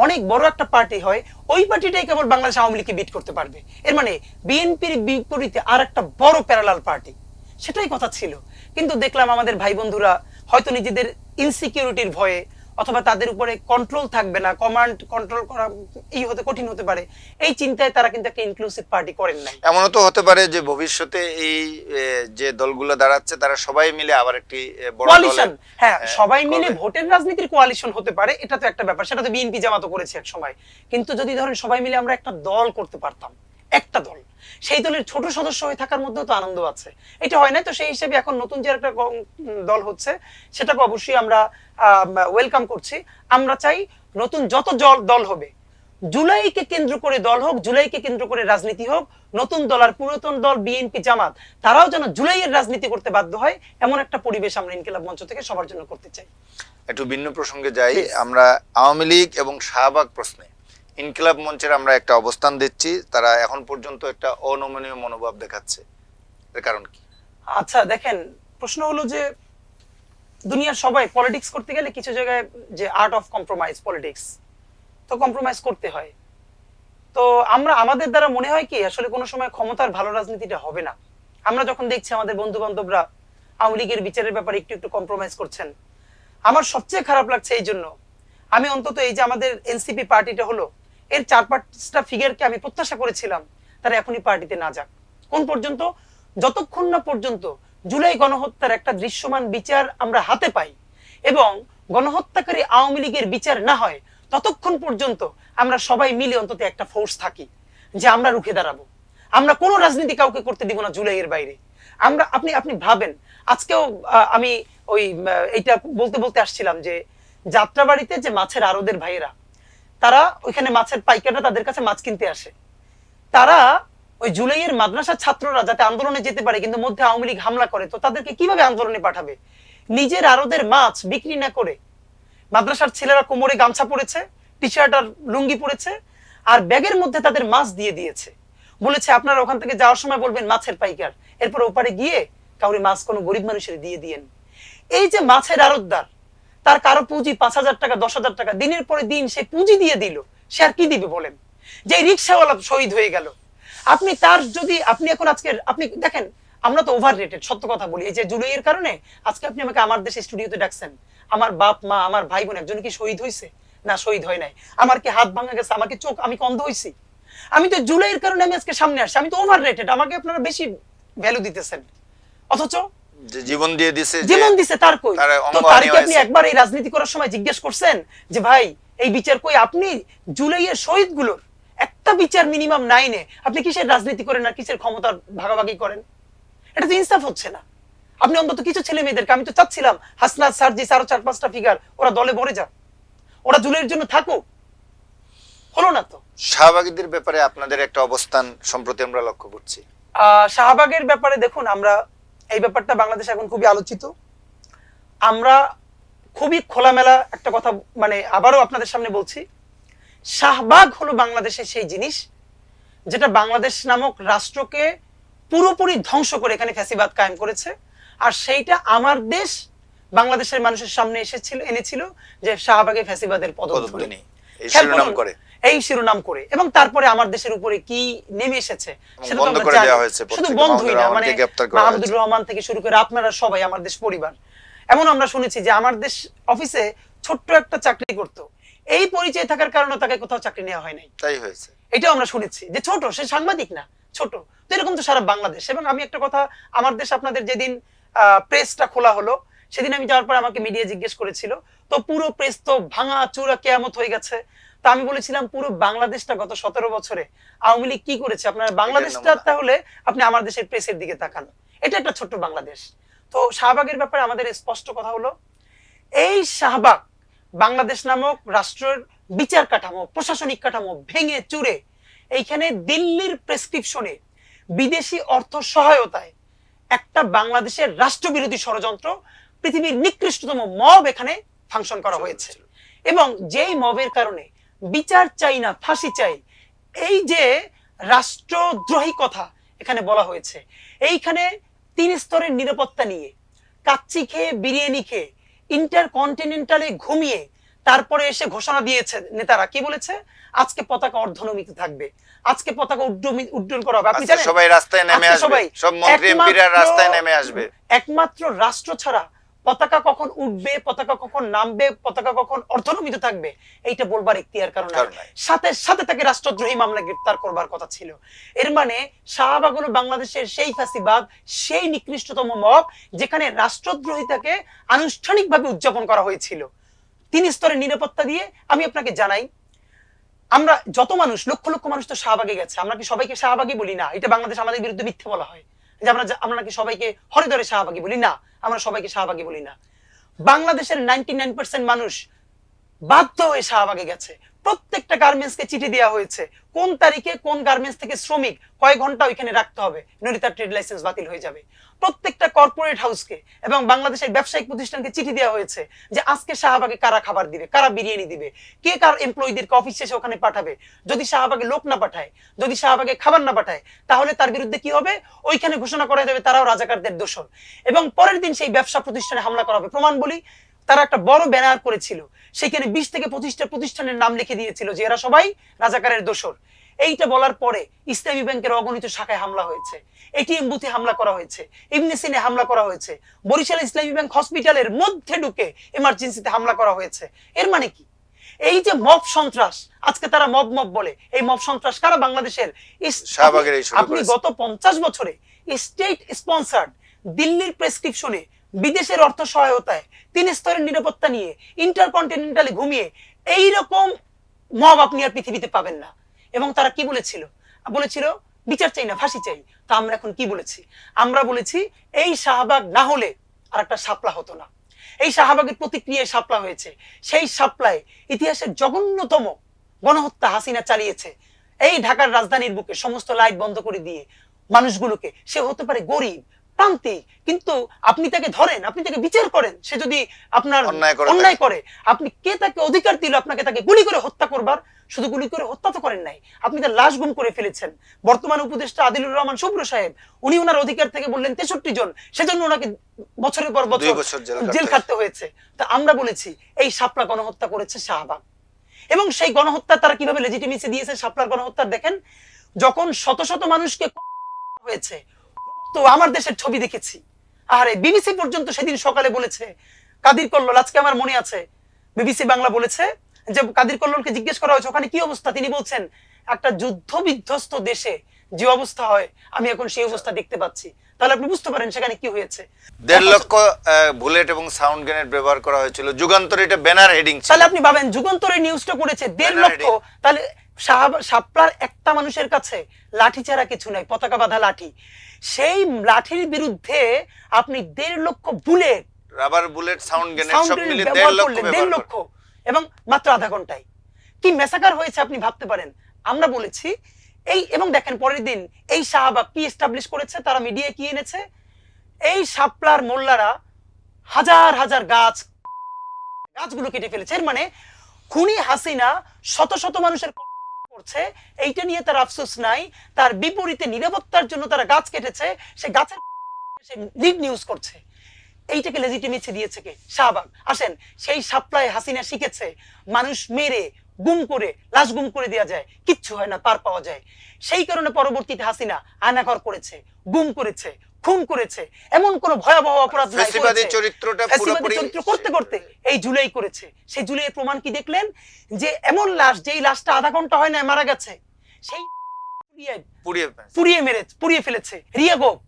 অনেক বড় একটা পার্টি হয়, ওই পার্টিটাই কেবল বাংলাদেশ আওয়ামী লীগকে বিট করতে পারবে। এর মানে বিএনপির বিপরীতে আর একটা বড় প্যারালাল পার্টি, সেটাই কথা ছিল। কিন্তু দেখলাম আমাদের ভাই বন্ধুরা হয়তো নিজেদের ইনসিকিউরিটির ভয়ে অথবা তাদের উপরে কন্ট্রোল থাকবে না, কমান্ড কন্ট্রোল করা হতে কঠিন হতে পারে, এই চিন্তায় তারা কিন্তু একটা ইনক্লুসিভ পার্টি করেন নাই।
এমনও তো হতে পারে যে ভবিষ্যতে এই যে দলগুলো দাঁড়াচ্ছে তারা সবাই মিলে আবার একটি বড়
কোয়ালিশন, হ্যাঁ সবাই মিলে
করবে।
ভোটের রাজনীতির কোয়ালিশন হতে পারে, এটা তো একটা ব্যাপার, সেটা তো বিএনপি জামাতও করেছে এক সময়। কিন্তু যদি ধরেন সবাই মিলে আমরা একটা দল করতে পারতাম, একটা দল, সেই দলের ছোট সদস্য হয়ে থাকার মধ্যেও তো আনন্দ আছে। এটা হয় না, তো সেই হিসেবে এখন নতুন যে একটা দল হচ্ছে সেটাকে অবশ্যই আমরা ওয়েলকাম করছি। আমরা চাই নতুন যত দল হবে জুলাইকে কেন্দ্র করে দল হোক, জুলাইকে কেন্দ্র করে রাজনীতি হোক, নতুন দল আর পুরাতন দল বিএনপি জামাত তারাও যেন জুলাইয়ের রাজনীতি করতে বাধ্য হয়, এমন একটা পরিবেশ আমরা ইনকিলাব মঞ্চ থেকে সবার জন্য করতে চাই।
একটু ভিন্ন প্রসঙ্গে যাই, আমরা আওয়ামী লীগ এবং শাহবাগ প্রশ্নে ইনকিলাব মঞ্চের আমরা একটা অবস্থান দিচ্ছি, তারা এখন পর্যন্ত একটা অনমনীয় মনোভাব দেখাচ্ছে, এর কারণ কি?
আচ্ছা দেখেন, প্রশ্ন হলো যে দুনিয়ার সবাই পলিটিক্স করতে গেলে কিছু জায়গায় যে আর্ট অফ কম্প্রোমাইজ, পলিটিক্স তো কম্প্রোমাইজ করতে হয়। তো আমরা আমাদের দ্বারা মনে হয় কি আসলে কোনো সময় ক্ষমতার ভালো রাজনীতিটা হবে না। আমরা যখন দেখছি আমাদের বন্ধু বান্ধবরা আওয়ামী লীগের বিচারের ব্যাপারে একটু একটু কম্প্রোমাইজ করছেন, আমার সবচেয়ে খারাপ লাগছে এই জন্য। আমি অন্তত এই যে আমাদের এনসিপি পার্টিটা হলো, এর 4-5টা ফিগারকে আমি প্রত্যাশা করেছিলাম তারা এখনই পার্টিতে না যাক। কোন পর্যন্ত? যতক্ষণ না পর্যন্ত জুলাই গণহত্যার একটা দৃশ্যমান বিচার আমরা হাতে পাই এবং গণহত্যাকারী আওয়ামী লীগের বিচার না হয়, ততক্ষণ পর্যন্ত আমরা সবাই মিলে অন্তত একটা ফোর্স থাকি যে আমরা রুখে দাঁড়াবো। আমরা কোনো রাজনীতি কাউকে করতে দিব না জুলাইয়ের বাইরে। আমরা আপনি ভাবেন, আজকেও আমি ওই এইটা বলতে বলতে আসছিলাম যে যাত্রাবাড়িতে যে মাছের আড়তের ভাইয়েরা, তারা ওইখানে মাছের পাইকাররা তাদের কাছে মাছ কিনতে আসে, তারা ওই জুলাইয়ের মাদ্রাসার ছাত্ররা যাতে আন্দোলনে যেতে পারে কিন্তু মধ্যে আওয়ামী লীগ হামলা করে, তো তাদেরকে কিভাবে আন্দোলনে পাঠাবে? নিজের আড়তের মাছ বিক্রি না করে মাদ্রাসার ছেলেরা কোমরে গামছা পরেছে, টি শার্ট আর লুঙ্গি পরেছে, আর ব্যাগের মধ্যে তাদের মাছ দিয়ে দিয়েছে, বলেছে আপনারা ওখান থেকে যাওয়ার সময় বলবেন মাছের পাইকার, এরপর ওপারে গিয়ে কাউরি মাছ কোনো গরিব মানুষের দিয়ে দিয়েন। এই যে মাছের আড়তদার, তার কারো পুঁজি 5,000 টাকা 10,000 টাকা, দিনের পরে দিন সে পুঁজি দিয়ে দিল, সে আর কি দিবে বলেন? যে রিক্সাওয়ালা শহীদ হয়ে গেল, আপনি তার যদি আপনি এখন আজকে আপনি দেখেন, আমরা তো ওভার রেটেড, সত্য কথা বলি। এই যে জুলাইয়ের কারণে আজকে আপনি আমাকে আমার দেশে স্টুডিওতে ডাকছেন, আমার বাপ মা আমার ভাই বোন একজন কি শহীদ হয়েছে? না, শহীদ হয় নাই। আমার কি হাত ভাঙা গেছে? আমার কি চোখ, আমি অন্ধ হয়েছি? আমি তো জুলাইয়ের কারণে আমি আজকে সামনে আসছি, আমি তো ওভার রেটেড, আমাকে আপনারা বেশি ভ্যালু দিতেছেন, অথচ
যে জীবন দিয়ে দিছে,
জীবন দিছে তার কই? তো তার কি আপনি একবার এই রাজনীতি করার সময় জিজ্ঞেস করছেন যে ভাই এই বিচার কই? আপনি জুলাইয়ের শহীদ গুলোর একটা বিচার মিনিমাম নাইনে আপনি কিসের রাজনীতি করেন আর কিসের ক্ষমতার ভাগাভাগি করেন? এটা তো ইনসাফ হচ্ছে না। আপনি অন্তত কিছু ছেলে মেয়েদেরকে, আমি তো চাচ্ছিলাম হাসনাত সার্জিস আরো 4-5টা ফিগার ওরা দলে ভরে যাক, ওরা জুলাইয়ের জন্য থাকুক, হলো না তো।
শাহবাগীদের ব্যাপারে আপনাদের একটা অবস্থান সম্প্রতি আমরা লক্ষ্য করছি।
শাহবাগের ব্যাপারে দেখুন, আমরা এই ব্যাপারটা বাংলাদেশে এখন খুবই আলোচিত। আমরা খুবই খোলামেলা একটা কথা মানে আবারও আপনাদের সামনে বলছি, শাহবাগ হলো বাংলাদেশের সেই জিনিস যেটা বাংলাদেশ নামক রাষ্ট্রকে পুরোপুরি ধ্বংস করে এখানে ফ্যাসিবাদ কায়েম করেছে। আর সেইটা আমার দেশ বাংলাদেশের মানুষের সামনে এনেছিল যে শাহবাগে ফ্যাসিবাদের পদধ্বনি, এই শিরোনাম করে, এবং তারপরে আমার দেশের উপরে কি নেমে এসেছে সেটা তো আমরা জানি। শুধু বন্ধই না, মানে মাহমুদুর রহমান থেকে শুরু করে আপনারা সবাই আমার দেশ পরিবার। এমন আমরা শুনেছি যে আমার দেশ অফিসে ছোট্ট একটা চাকরি করত, এই পরিচয় থাকার কারণে তাকে কোথাও চাকরি নেওয়া হয় নাই,
তাই হয়েছে।
এটাও আমরা শুনেছি যে ছোট, সে সাংবাদিক না, ছোট। তো এরকম তো সারা বাংলাদেশ। এবং আমি একটা কথা, আমার দেশ আপনাদের যেদিন প্রেসটা খোলা হলো সেদিন আমি যাওয়ার পর আমাকে মিডিয়া জিজ্ঞেস করেছিল, তো পুরো প্রেস তো ভাঙা চূড়া কেয়ামত হয়ে গেছে। তা আমি বলেছিলাম পুরো বাংলাদেশটা গত 17 বছরে আওয়ামী লীগ কি করেছে, আপনার বাংলাদেশটা তাহলে আপনি আমার দেশের প্রেসের দিকে তাকান, এটা একটা ছোট্ট বাংলাদেশ। তো শাহবাগের ব্যাপারে আমাদের স্পষ্ট কথা হলো, এই শাহবাগ বাংলাদেশ নামক রাষ্ট্রের বিচার কাঠামো, প্রশাসনিক কাঠামো ভেঙে চুরে এইখানে দিল্লির প্রেসক্রিপশনে বিদেশি অর্থ সহায়তায় একটা বাংলাদেশের রাষ্ট্রবিরোধী ষড়যন্ত্র, পৃথিবীর নিকৃষ্টতম মব এখানে ফাংশন করা হয়েছে। এবং যেই মবের কারণে বিচার চাই না ফাঁসি চাই, এই যে রাষ্ট্রদ্রোহী কথা এখানে বলা হয়েছে, এইখানে 3 স্তরের নিরাপত্তা নিয়ে কাচ্চি খেয়ে বিরিয়ানি খেয়ে ইন্টারকন্টিনেন্টালে ঘুমিয়ে তারপরে এসে ঘোষণা দিয়েছে নেতারা, কি বলেছে, আজকে পতাকা অর্ধনমিত থাকবে, আজকে পতাকা উড্ডয়ন করা হবে। আপনি জানেন
সবাই রাস্তায় নেমে আসবে, সব মন্ত্রী এমপিরা রাস্তায় নেমে আসবে।
একমাত্র রাষ্ট্র ছাড়া পতাকা কখন উঠবে, পতাকা কখন নামবে, পতাকা কখন অর্ধনমিত থাকবে, এইটা বলবার এখতিয়ার কারণ সাথে সাথে তাকে রাষ্ট্রদ্রোহী মামলা গ্রেফতার করবার কথা ছিল। এর মানে শাহবাগ হলো বাংলাদেশের সেই ফ্যাসিবাদ, সেই নিকৃষ্টতম মব যেখানে রাষ্ট্রদ্রোহিতাকে আনুষ্ঠানিকভাবে উদযাপন করা হয়েছিল 3 স্তরের নিরাপত্তা দিয়ে। আমি আপনাকে জানাই, আমরা যত মানুষ, লক্ষ লক্ষ মানুষ তো শাহবাগে গেছে, আমরা কি সবাইকে শাহবাগী বলি না? এটা বাংলাদেশ আমাদের বিরুদ্ধে মিথ্যে বলা হয় যে আমরা নাকি সবাইকে হরিদরে শাহবাগী বলি না, আমরা সবাইকে শাহবাগী বলি না। বাংলাদেশের 99% মানুষ বাধ্য হয়ে শাহবাগে গেছে। প্রত্যেকটা গার্মেন্টসকে চিঠি দেওয়া হয়েছে কোন তারিখে কোন গার্মেন্টস থেকে শ্রমিক কয় ঘন্টা ওইখানে রাখতে হবে, নইলে তার ট্রেড লাইসেন্স বাতিল হয়ে যাবে। প্রত্যেকটা কর্পোরেট হাউসকে এবং বাংলাদেশের ব্যবসায়িক প্রতিষ্ঠানকে চিঠি দেওয়া হয়েছে যে আজকে শাহবাগে কারা খাবার দিবে, কারা বিরিয়ানি দিবে, কে কার এমপ্লয়ীদেরকে অফিস শেষে ওখানে পাঠাবে। যদি শাহবাগে লোক না পাঠায়, যদি শাহবাগে খাবার না পাঠায়, তাহলে তার বিরুদ্ধে কি হবে, ওইখানে ঘোষণা করা যাবে তারাও রাজাকারদের দোষর, এবং পরের দিন সেই ব্যবসা প্রতিষ্ঠানে হামলা করা হবে। প্রমাণ বলি, তারা একটা বড় ব্যানার করেছিল, সেখানে 20 থেকে 25টা প্রতিষ্ঠানের নাম লিখে দিয়েছিল যে এরা সবাই রাজাকারের দোষর। এইটা বলার পরে ইসলামী ব্যাংকের অগণিত শাখায় হামলা হয়েছে, এটিএম বুথে হামলা করা হয়েছে, ইবনে সিনে হামলা করা হয়েছে, বরিশাল ইসলামী ব্যাংক হসপিটালের মধ্যে ঢুকে এমার্জেন্সিতে হামলা করা হয়েছে। এর মানে কি, এই যে মব সন্ত্রাস, আজকে তারা মব মব বলে, এই মব সন্ত্রাস কারা বাংলাদেশের? আপনি গত 50 বছরে স্টেট স্পন্সার্ড দিল্লির প্রেসক্রিপশনে বিদেশের অর্থ সহায়তায় 3 স্তরের নিরাপত্তা নিয়ে ইন্টারকন্টিনেন্টালে ঘুমিয়ে এইরকম মব আপনি আর পৃথিবীতে পাবেন না। এবং তারা কি বলেছিল, বিচার চাই না ফাঁসি চাই। তা আমরা এখন কি বলেছি? আমরা বলেছি এই শাহবাগ না হলে আর একটা শাপলা হতো না। এই শাহবাগের প্রতিক্রিয়ায় শাপলা হয়েছে। সেই শাপলায় ইতিহাসের জঘন্যতম গণহত্যা হাসিনা চালিয়েছে। এই ঢাকার রাজধানীর বুকে সমস্ত লাইট বন্ধ করে দিয়ে মানুষগুলোকে, সে হতে পারে গরিব প্রান্তিক, কিন্তু আপনি তাকে ধরেন, আপনি তাকে বিচার করেন, সে যদি আপনার অন্যায় করে, আপনি কে তাকে অধিকার দিল আপনাকে তাকে গুলি করে হত্যা করবার? শুধু গুলি করে হত্যা তো করেন নাই, আপনি তার লাশ গুম করে ফেলেছেন। বর্তমান উপদেষ্টা আদিলুর রহমান শুভ্র সাহেব, উনি ওনার অধিকার থেকে বললেন 63 জন, সেজন্য ওনাকে বছরের পর বছর জেল খাটতে হয়েছে। তা আমরা বলেছি এই শাপলা গণহত্যা করেছে শাহবাগ, এবং সেই গণহত্যা তারা কিভাবে লেজিটিমেসি দিয়েছে শাপলার গণহত্যা দেখেন। যখন শত শত মানুষকে হয়েছে, তো আমার দেশের ছবি দেখেছি, আরে বিবিসি পর্যন্ত সেদিন সকালে বলেছে, কাদির কল্লোল, আজকে আমার মনে আছে বিবিসি বাংলা বলেছে যে কাদির কল্লোলকে জিজ্ঞেস করা হয়েছে ওখানে কি অবস্থা, তিনি বলছেন একটা যুদ্ধ বিধ্বস্ত দেশে যে অবস্থা হয় আমি এখন সেই অবস্থা দেখতে পাচ্ছি। তাহলে আপনি বুঝতে পারেন সেখানে কি হয়েছে।
1.5 লক্ষ বুলেট এবং সাউন্ড গ্রেনেড ব্যবহার করা হয়েছিল। যুগান্তরে এটা ব্যানার হেডিং ছিল।
তাহলে আপনি ভাবেন যুগান্তরে নিউজটা করেছে 1.5 লক্ষ, তাহলে শাপলার একটা মানুষের কাছে লাঠি ছাড়া কিছু নাই, পতাকা বাঁধা লাঠি। সেই লাঠির বিরুদ্ধে আপনি 1.5 লক্ষ bullet,
rubber bullet, sound grenade সব মিলে 1.5 লক্ষ,
এবং মাত্র আধা ঘন্টায় কি মেসাকার হয়েছে আপনি ভাবতে পারেন। আমরা বলেছি এই, এবং দেখেন পরের দিন এই শাহবাগ কি এস্টাবলিশ করেছে, তারা মিডিয়ায় কি এনেছে, এই শাপলার মোল্লারা হাজার হাজার গাছগুলো কেটে ফেলেছে। এর মানে খুনি হাসিনা শত শত মানুষের করছে, এইটা নিয়ে তার আফসোস নাই, তার বিপরীতে নিরাপত্তার জন্য তারা গাছ কেটেছে, সে গাছের লিড নিউজ করছে। এইটাকে লেজিটিমেসি দিয়েছে কে? শাহবাগ। আসেন, সেই শাপলায় হাসিনা শিখেছে মানুষ মেরে গুম করে, লাশ গুম করে দেওয়া যায়, কিচ্ছু হয় না, পার পাওয়া যায়। সেই কারণে পরবর্তীতে হাসিনা আয়নাঘর করেছে, গুম করেছে, খুন করেছে, এমন কোন ভয়াবহ অপরাধ নাই।
ফ্যাসিবাদী চরিত্রটা পুরোপুরি
করতে করতে এই জুলাই করেছে। সেই জুলাইয়ের প্রমাণ কি দেখলেন? যে এমন লাশ, যেই লাশটা আধা ঘন্টা হয় না মারা গেছে, সেই পুড়িয়ে ফেলেছে। রিয়া গোপ,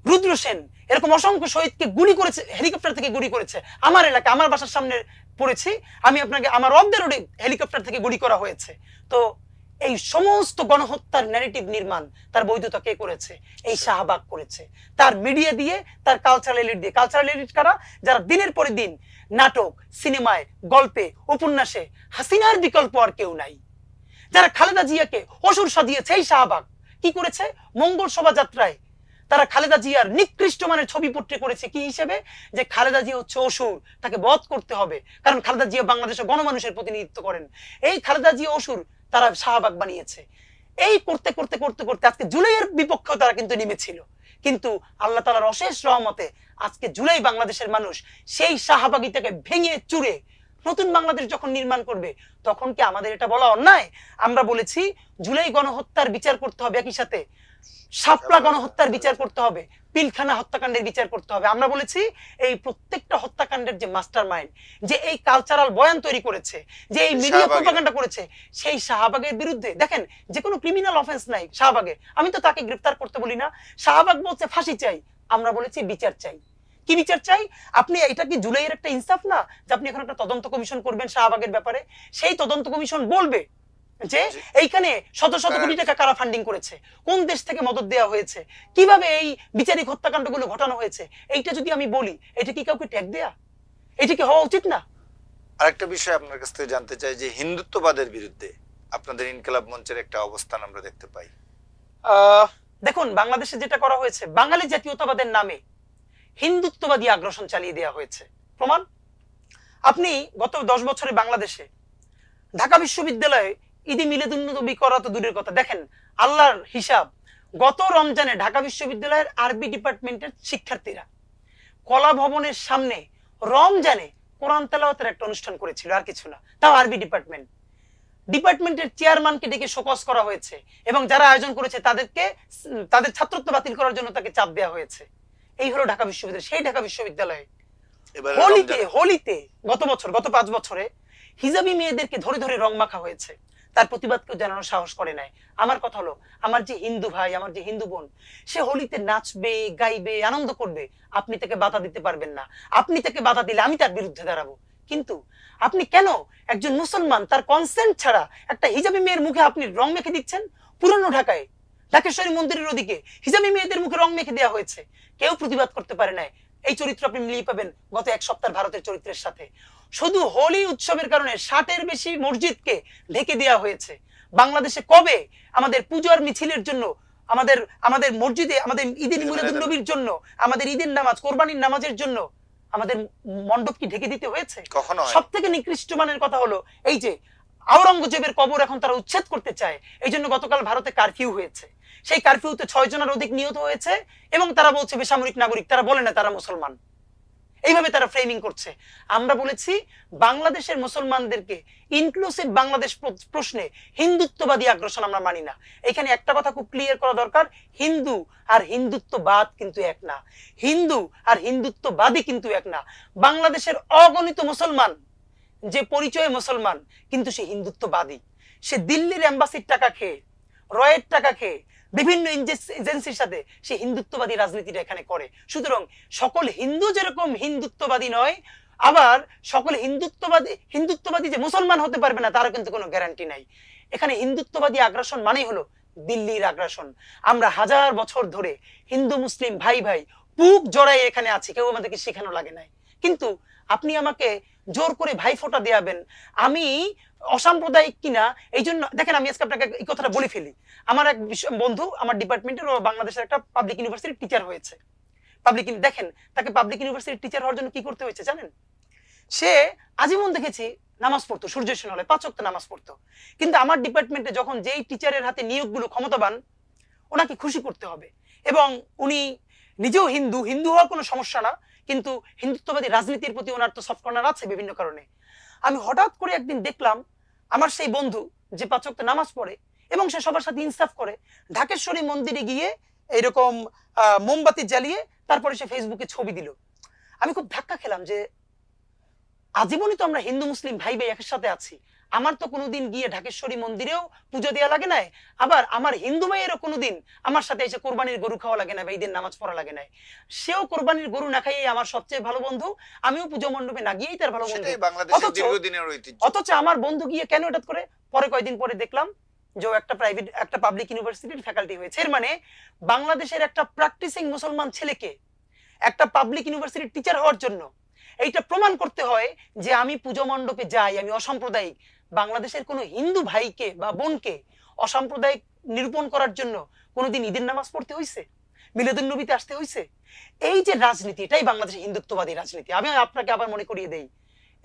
রুদ্র সেন, এরকম অসংখ্য শহীদকে গুলি করেছে, হেলিকপ্টার থেকে গুলি করেছে। আমার এলাকা, আমার বাসার সামনে পড়েছি আমি আপনাকে, আমার রবদের রোডে হেলিকপ্টার থেকে গুলি করা হয়েছে। তো এই সমস্ত গণহত্যার ন্যারেটিভ নির্মাণ তার বৈধতা কে করেছে? এই শাহবাগ করেছে, তার মিডিয়া দিয়ে, তার কালচারাল এলিট দিয়ে। কালচারাল এলিট কারা? যারা দিনের পরে দিন নাটক, সিনেমায়, গল্পে, উপন্যাসে হাসিনার বিকল্প আর কেউ নাই, যারা খালেদা জিয়াকে অসুর সাজিয়েছে। এই শাহবাগ কি করেছে? মঙ্গল শোভাযাত্রায় তারা খালেদা জিয়ার নিকৃষ্ট মানের ছবি পোট্রে করেছে কি হিসেবে? যে খালেদা জিয়া হচ্ছে অসুর, তাকে বধ করতে হবে, কারণ খালেদা জিয়া বাংলাদেশের গণমানুষের প্রতিনিধিত্ব করেন। এই খালেদা জিয়া অসুর তারা শাহবাগ বানিয়েছে। এই করতে করতে করতে করতে আজকে জুলাইয়ের বিপক্ষেও তারা কিন্তু নেমেছিল, কিন্তু আল্লাহ তাআলার অশেষ রহমতে আজকে জুলাই বাংলাদেশের মানুষ সেই শাহবাগিটাকে ভেঙে চুরে নতুন বাংলাদেশ যখন নির্মাণ করবে, তখন কি আমাদের এটা বলা অন্যায়? আমরা বলেছি জুলাই গণহত্যার বিচার করতে হবে, একই সাথে শাপলা গণহত্যার বিচার করতে হবে, পিলখানা হত্যাকাণ্ডের বিচার করতে হবে। আমরা বলেছি এই প্রত্যেকটা হত্যাকাণ্ডের যে মাস্টার মাইন্ড, যে এই কালচারাল বয়ান তৈরি করেছে, যে এই মিডিয়া প্রোপাগান্ডা করেছে, সেই শাহবাগের বিরুদ্ধে দেখেন যে কোনো ক্রিমিনাল অফেন্স নাই শাহবাগে, আমি তো তাকে গ্রেফতার করতে বলি না। শাহবাগ বলছে ফাঁসি চাই, আমরা বলেছি বিচার চাই। কি বিচার চাই? আপনি এটা কি জুলাইয়ের একটা ইনসাফ না যে আপনি এখন একটা তদন্ত কমিশন করবেন শাহবাগের ব্যাপারে? সেই তদন্ত কমিশন বলবে যে এইখানে শত শত কোটি টাকা কারা ফান্ডিং করেছে, কোন দেশ থেকে মদত দেওয়া হয়েছে, কিভাবে এই বিচারিক হত্যাকাণ্ডগুলো ঘটানো হয়েছে। এইটা যদি আমি বলি, এটা কি কাউকে ট্যাগ দেয়া? এটা কি হওয়া উচিত না?
আরেকটা বিষয় আপনার কাছ থেকে জানতে চাই যে হিন্দুত্ববাদের বিরুদ্ধে আপনাদের ইনকিলাব মঞ্চের একটা অবস্থান আমরা দেখতে পাই।
দেখুন, বাংলাদেশে যেটা করা হয়েছে, বাঙালি জাতীয়তাবাদের নামে হিন্দুত্ববাদী আগ্রাসন চালিয়ে দেওয়া হয়েছে। প্রমাণ, আপনি গত 10 বছরে বাংলাদেশে ঢাকা বিশ্ববিদ্যালয়ে ঈদে মিলাদুন্নবী করা তো দূরের কথা, দেখেন আল্লাহর হিসাব, গত রমজানে ঢাকা বিশ্ববিদ্যালয়ের আরবি ডিপার্টমেন্টের শিক্ষার্থীরা কলা ভবনের সামনে রমজানে কোরআন তেলাওয়াতের একটা অনুষ্ঠান করেছিল, আর কিছু না, তাও আরবি ডিপার্টমেন্টের চেয়ারম্যানকে ডেকে শোকজ করা হয়েছে এবং যারা আয়োজন করেছে তাদেরকে, তাদের ছাত্রত্ব বাতিল করার জন্য তাকে চাপ দেওয়া হয়েছে। এই হলো ঢাকা বিশ্ববিদ্যালয়। সেই ঢাকা বিশ্ববিদ্যালয়ে হোলিতে গত 5 বছরে হিজাবি মেয়েদেরকে ধরে ধরে রং মাখা হয়েছে, তার প্রতিবাদ কেউ জানানোর সাহস করে নাই। আমার কথা হলো, আমার যে হিন্দু ভাই, আমার যে হিন্দু বোন, সে হোলিতে নাচবে, গাইবে, আনন্দ করবে, আপনি তাকে বাধা দিতে পারবেন না। আপনি তাকে বাধা দিলে আমি তার বিরুদ্ধে দাঁড়াবো। কিন্তু আপনি কেন একজন মুসলমান তার কনসেন্ট ছাড়া একটা হিজাবি মেয়ের মুখে আপনি রং মেখে দিচ্ছেন? পুরনো ঢাকায় ঢাকেশ্বরী মন্দিরের ওদিকে হিজাবি মেয়েদের মুখে রং মেখে দেওয়া হয়েছে, কেউ প্রতিবাদ করতে পারে নাই। এই চরিত্র আপনি মিলিয়ে পাবেন গত 1 সপ্তাহ ভারতের চরিত্রের সাথে। শুধু হোলি উৎসবের কারণে 60-এর বেশি মসজিদকে ঢেকে দেওয়া হয়েছে। বাংলাদেশে কবে আমাদের পূজার মিছিলের জন্য, আমাদের মসজিদে, আমাদের ঈদের মিলাদুন্নবীর জন্য, আমাদের ঈদের নামাজ, কোরবানির নামাজের জন্য আমাদের মণ্ডপ কি ঢেকে দিতে হয়েছে? সব থেকে নিকৃষ্ট মানের কথা হলো এই যে আওরঙ্গজেবের কবর এখন তারা উচ্ছেদ করতে চায়, এই জন্য গতকাল ভারতে কারফিউ হয়েছে। সেই কারফিউতে 6 জনের অধিক নিহত হয়েছে এবং তারা বলছে বেসামরিক নাগরিক, তারা বলে না তারা মুসলমান। এইভাবে তারা ফ্রেমিং করছে। আমরা বলেছি বাংলাদেশের মুসলমানদেরকে ইনক্লুসিভ বাংলাদেশ প্রশ্নে হিন্দুত্ববাদী আগ্রাসন আমরা মানি না। এখানে একটা কথা খুব ক্লিয়ার করা দরকার, হিন্দু আর হিন্দুত্ববাদ কিন্তু এক না, হিন্দু আর হিন্দুত্ববাদী কিন্তু এক না। বাংলাদেশের অগণিত মুসলমান যে পরিচয় মুসলমান, কিন্তু সে হিন্দুত্ববাদী। সে দিল্লির এম্বাসির টাকা খেয়ে, রয়ের টাকা খেয়ে, বিভিন্ন এজেন্সির সাথে সে হিন্দুত্ববাদী রাজনীতিটা এখানে করে। সুতরাং সকল হিন্দু যেরকম হিন্দুত্ববাদী নয়, আবার সকল হিন্দুত্ববাদী যে মুসলমান হতে পারবে না তারও কিন্তু কোনো গ্যারান্টি নাই। এখানে হিন্দুত্ববাদী আগ্রাসন মানেই হলো দিল্লির আগ্রাসন। আমরা 1000 বছর ধরে হিন্দু মুসলিম ভাই ভাই বুক জড়াই এখানে আছি, কেউ আমাদেরকে শেখানো লাগে নাই। কিন্তু আপনি আমাকে জোর করে ভাই ফোঁটা দেয়াবেন, আমি অসাম্প্রদায়িক কিনা এই জন্য। দেখেন, আমি আজকে আপনাকে এই কথাটা বলে ফেলি। আমার এক বন্ধু আমার ডিপার্টমেন্টের, ও বাংলাদেশের একটা পাবলিক ইউনিভার্সিটির টিচার হয়েছে। দেখেন, তাকে পাবলিক ইউনিভার্সিটির টিচার হওয়ার জন্য কি করতে হয়েছে জানেন? সে আজীবন দেখেছি নামাজ পড়তো, সূর্যের হলে 5 ওয়াক্ত নামাজ পড়তো। কিন্তু আমার ডিপার্টমেন্টে যখন যেই টিচারের হাতে নিয়োগগুলো ক্ষমতাবান, ওনাকে খুশি করতে হবে। এবং উনি নিজেও হিন্দু হওয়ার কোনো সমস্যা না, কিন্তু হিন্দুত্ববাদী রাজনীতির প্রতি ওনার তো সফট কর্নার আছে বিভিন্ন কারণে। আমি হঠাৎ করে একদিন দেখলাম আমার সেই বন্ধু যে 5 ওয়াক্ত নামাজ পড়ে এবং সে সবার সাথে ইনসাফ করে, ঢাকেশ্বরী মন্দিরে গিয়ে এরকম মোমবাতি জ্বালিয়ে তারপরে সে ফেসবুকে ছবি দিল। আমি খুব ধাক্কা খেলাম যে আজীবনই তো আমরা হিন্দু মুসলিম ভাই ভাই একের সাথে আছি। আমার তো কোনোদিন গিয়ে ঢাকেশ্বরী মন্দিরেও পুজো দেওয়া লাগে নাই, আবার আমার হিন্দু ভাইয়েরও কোনোদিন আমার সাথে এসে কোরবানির গরু খাওয়া লাগে না বা ঈদের নামাজ পড়া লাগে নাই। সেও কোরবানির গরু না খাইয়ে আমার সবচেয়ে ভালো বন্ধু, আমিও পুজো মণ্ডপে না গিয়েই তার ভালো বন্ধু।
সেটাই বাংলাদেশের দীর্ঘদিনের ঐতিহ্য।
অথচ আমার বন্ধু গিয়ে কেন এটা করে, পরে কয়েকদিন পরে দেখলাম যে একটা পাবলিক ইউনিভার্সিটির ফ্যাকাল্টি হয়েছে। এর মানে বাংলাদেশের একটা প্র্যাকটিসিং মুসলমান ছেলেকে একটা পাবলিক ইউনিভার্সিটির টিচার হওয়ার জন্য এইটা প্রমাণ করতে হয় যে আমি পুজো মণ্ডপে যাই, আমি অসাম্প্রদায়িক। বাংলাদেশের কোনো হিন্দু ভাইকে বা বোনকে অসাম্প্রদায়িক নিরূপণ করার জন্য কোনোদিন ঈদের নামাজ পড়তে হয়েছে, মিলাদুন নবীতে আসতে হয়েছে? এই যে রাজনীতি, এটাই বাংলাদেশের হিন্দুত্ববাদী রাজনীতি। আমি আপনাকে আবার মনে করিয়ে দেই,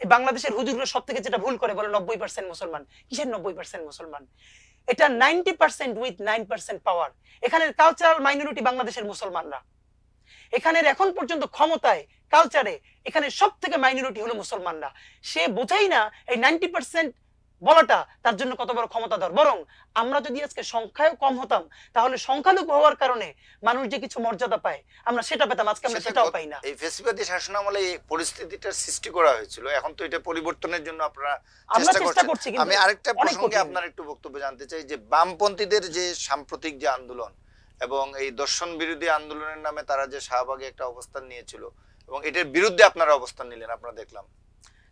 বাংলাদেশের হুজুররা সব থেকে যেটা ভুল করে, বলে 90% মুসলমান। কিসের 90% মুসলমান? এটা 90% উইথ 9% পাওয়ার। এখানের কালচারাল মাইনরিটি বাংলাদেশের মুসলমানরা। এখানের এখন পর্যন্ত ক্ষমতায়, কালচারে এখানে সব থেকে মাইনরিটি হলো মুসলমানরা। সে বোঝাই না এই 90% বলাটা তার জন্য কত বড় ক্ষমতাধর। বরং আমরা যদি আজকে সংখ্যায় কম হতাম, তাহলে সংখ্যালঘু হওয়ার কারণে মানুষ যে কিছু মর্যাদা পায় আমরা সেটা পেতাম, আজকে আমরা সেটাও পাই না।
এই ফ্যাসিবাদী শাসনামলে এই পরিস্থিতিটার সৃষ্টি করা হয়েছিল। এখন তো এটা পরিবর্তনের জন্য আপনারা চেষ্টা করছেন। আমি আরেকটা প্রসঙ্গে আপনার একটু বক্তব্য জানতে চাই, যে বামপন্থীদের যে সাম্প্রতিক যে আন্দোলন এবং এই দর্শন বিরোধী আন্দোলনের নামে তারা যে শাহবাগে একটা অবস্থান নিয়েছিল এবং এটার বিরুদ্ধে আপনারা অবস্থান নিলেন, আপনারা দেখলাম।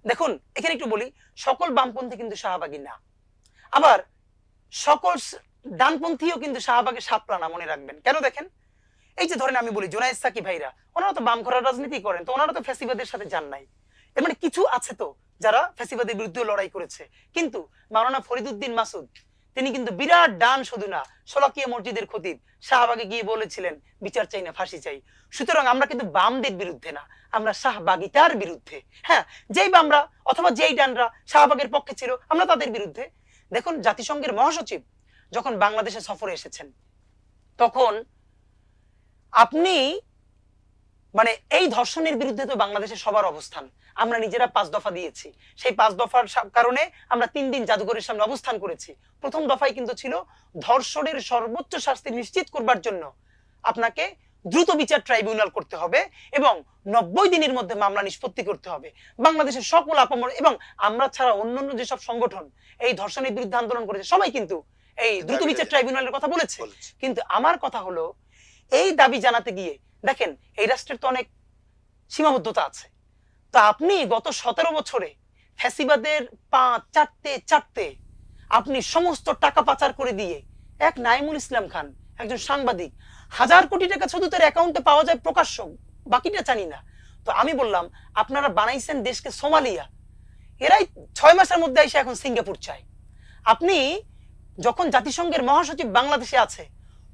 দেখুন, এখানে একটু বলি, সকল বামপন্থী কিন্তু শাহবাগী না, আবার সকল ডানপন্থীও কিন্তু শাহবাগের সাপলা না, মনে রাখবেন। কেন দেখেন, এই যে ধরেন আমি বলি জুনায়েদ সাকি ভাইরা, ওনারা তো বাম ঘোরার রাজনীতি করেন, তো ওনারা তো ফ্যাসিবাদের সাথে যান নাই। এর মানে কিছু আছে তো যারা ফ্যাসিবাদের বিরুদ্ধে লড়াই করেছে। কিন্তু মাওলানা ফরিদউদ্দিন মাসুদ তিনি কিন্তু বিরাট ডান শুধু না, শোলাকিয়া মসজিদের খতিব, শাহবাগে গিয়ে বলেছিলেন বিচার চাই না ফাঁসি চাই। সুতরাং আমরা কিন্তু বামদের বিরুদ্ধে না, আমরা শাহবাগিতার বিরুদ্ধে। হ্যাঁ, যেই বামরা অথবা যেই ডানরা শাহবাগের পক্ষে ছিল, আমরা তাদের বিরুদ্ধে। দেখুন, জাতিসংঘের মহাসচিব যখন বাংলাদেশে সফরে এসেছেন, তখন আপনি মানে এই ধর্ষণের বিরুদ্ধে তো বাংলাদেশের সবার অবস্থান, আমরা নিজেরা 5 দফা দিয়েছি। সেই 5 দফার কারণে আমরা 3 দিন জাদুঘরের সামনে অবস্থান করেছি। প্রথম দফায় কিন্তু ছিল ধর্ষণের সর্বোচ্চ শাস্তি নিশ্চিত করবার জন্য আপনাকে দ্রুত বিচার ট্রাইব্যুনাল করতে হবে এবং 90 দিনের মধ্যে মামলা নিষ্পত্তি করতে হবে। বাংলাদেশের সকল আপামর এবং আমরা ছাড়া অন্যান্য যেসব সংগঠন এই ধর্ষণের বিরুদ্ধে আন্দোলন করেছে, সবাই কিন্তু এই দ্রুত বিচার ট্রাইব্যুনালের কথা বলেছে। কিন্তু আমার কথা হলো, এই দাবি জানাতে গিয়ে দেখেন এই রাষ্ট্রের তো অনেক সীমাবদ্ধতা আছে। তো আপনি গত 17 বছরে ফ্যাসিবাদের পা চাটতে আপনি সমস্ত টাকা পাচার করে দিয়ে এক নাইমুল ইসলাম খান, একজন সাংবাদিক, 1000 কোটি টাকা শুধু তার অ্যাকাউন্টে পাওয়া যায় প্রকাশ্য, বাকিটা জানি না। তো আমি বললাম, আপনারা বানাইছেন দেশকে সোমালিয়া, এরাই 6 মাসের মধ্যে এসে এখন সিঙ্গাপুর চায়। আপনি যখন জাতিসংঘের মহাসচিব বাংলাদেশে আছে,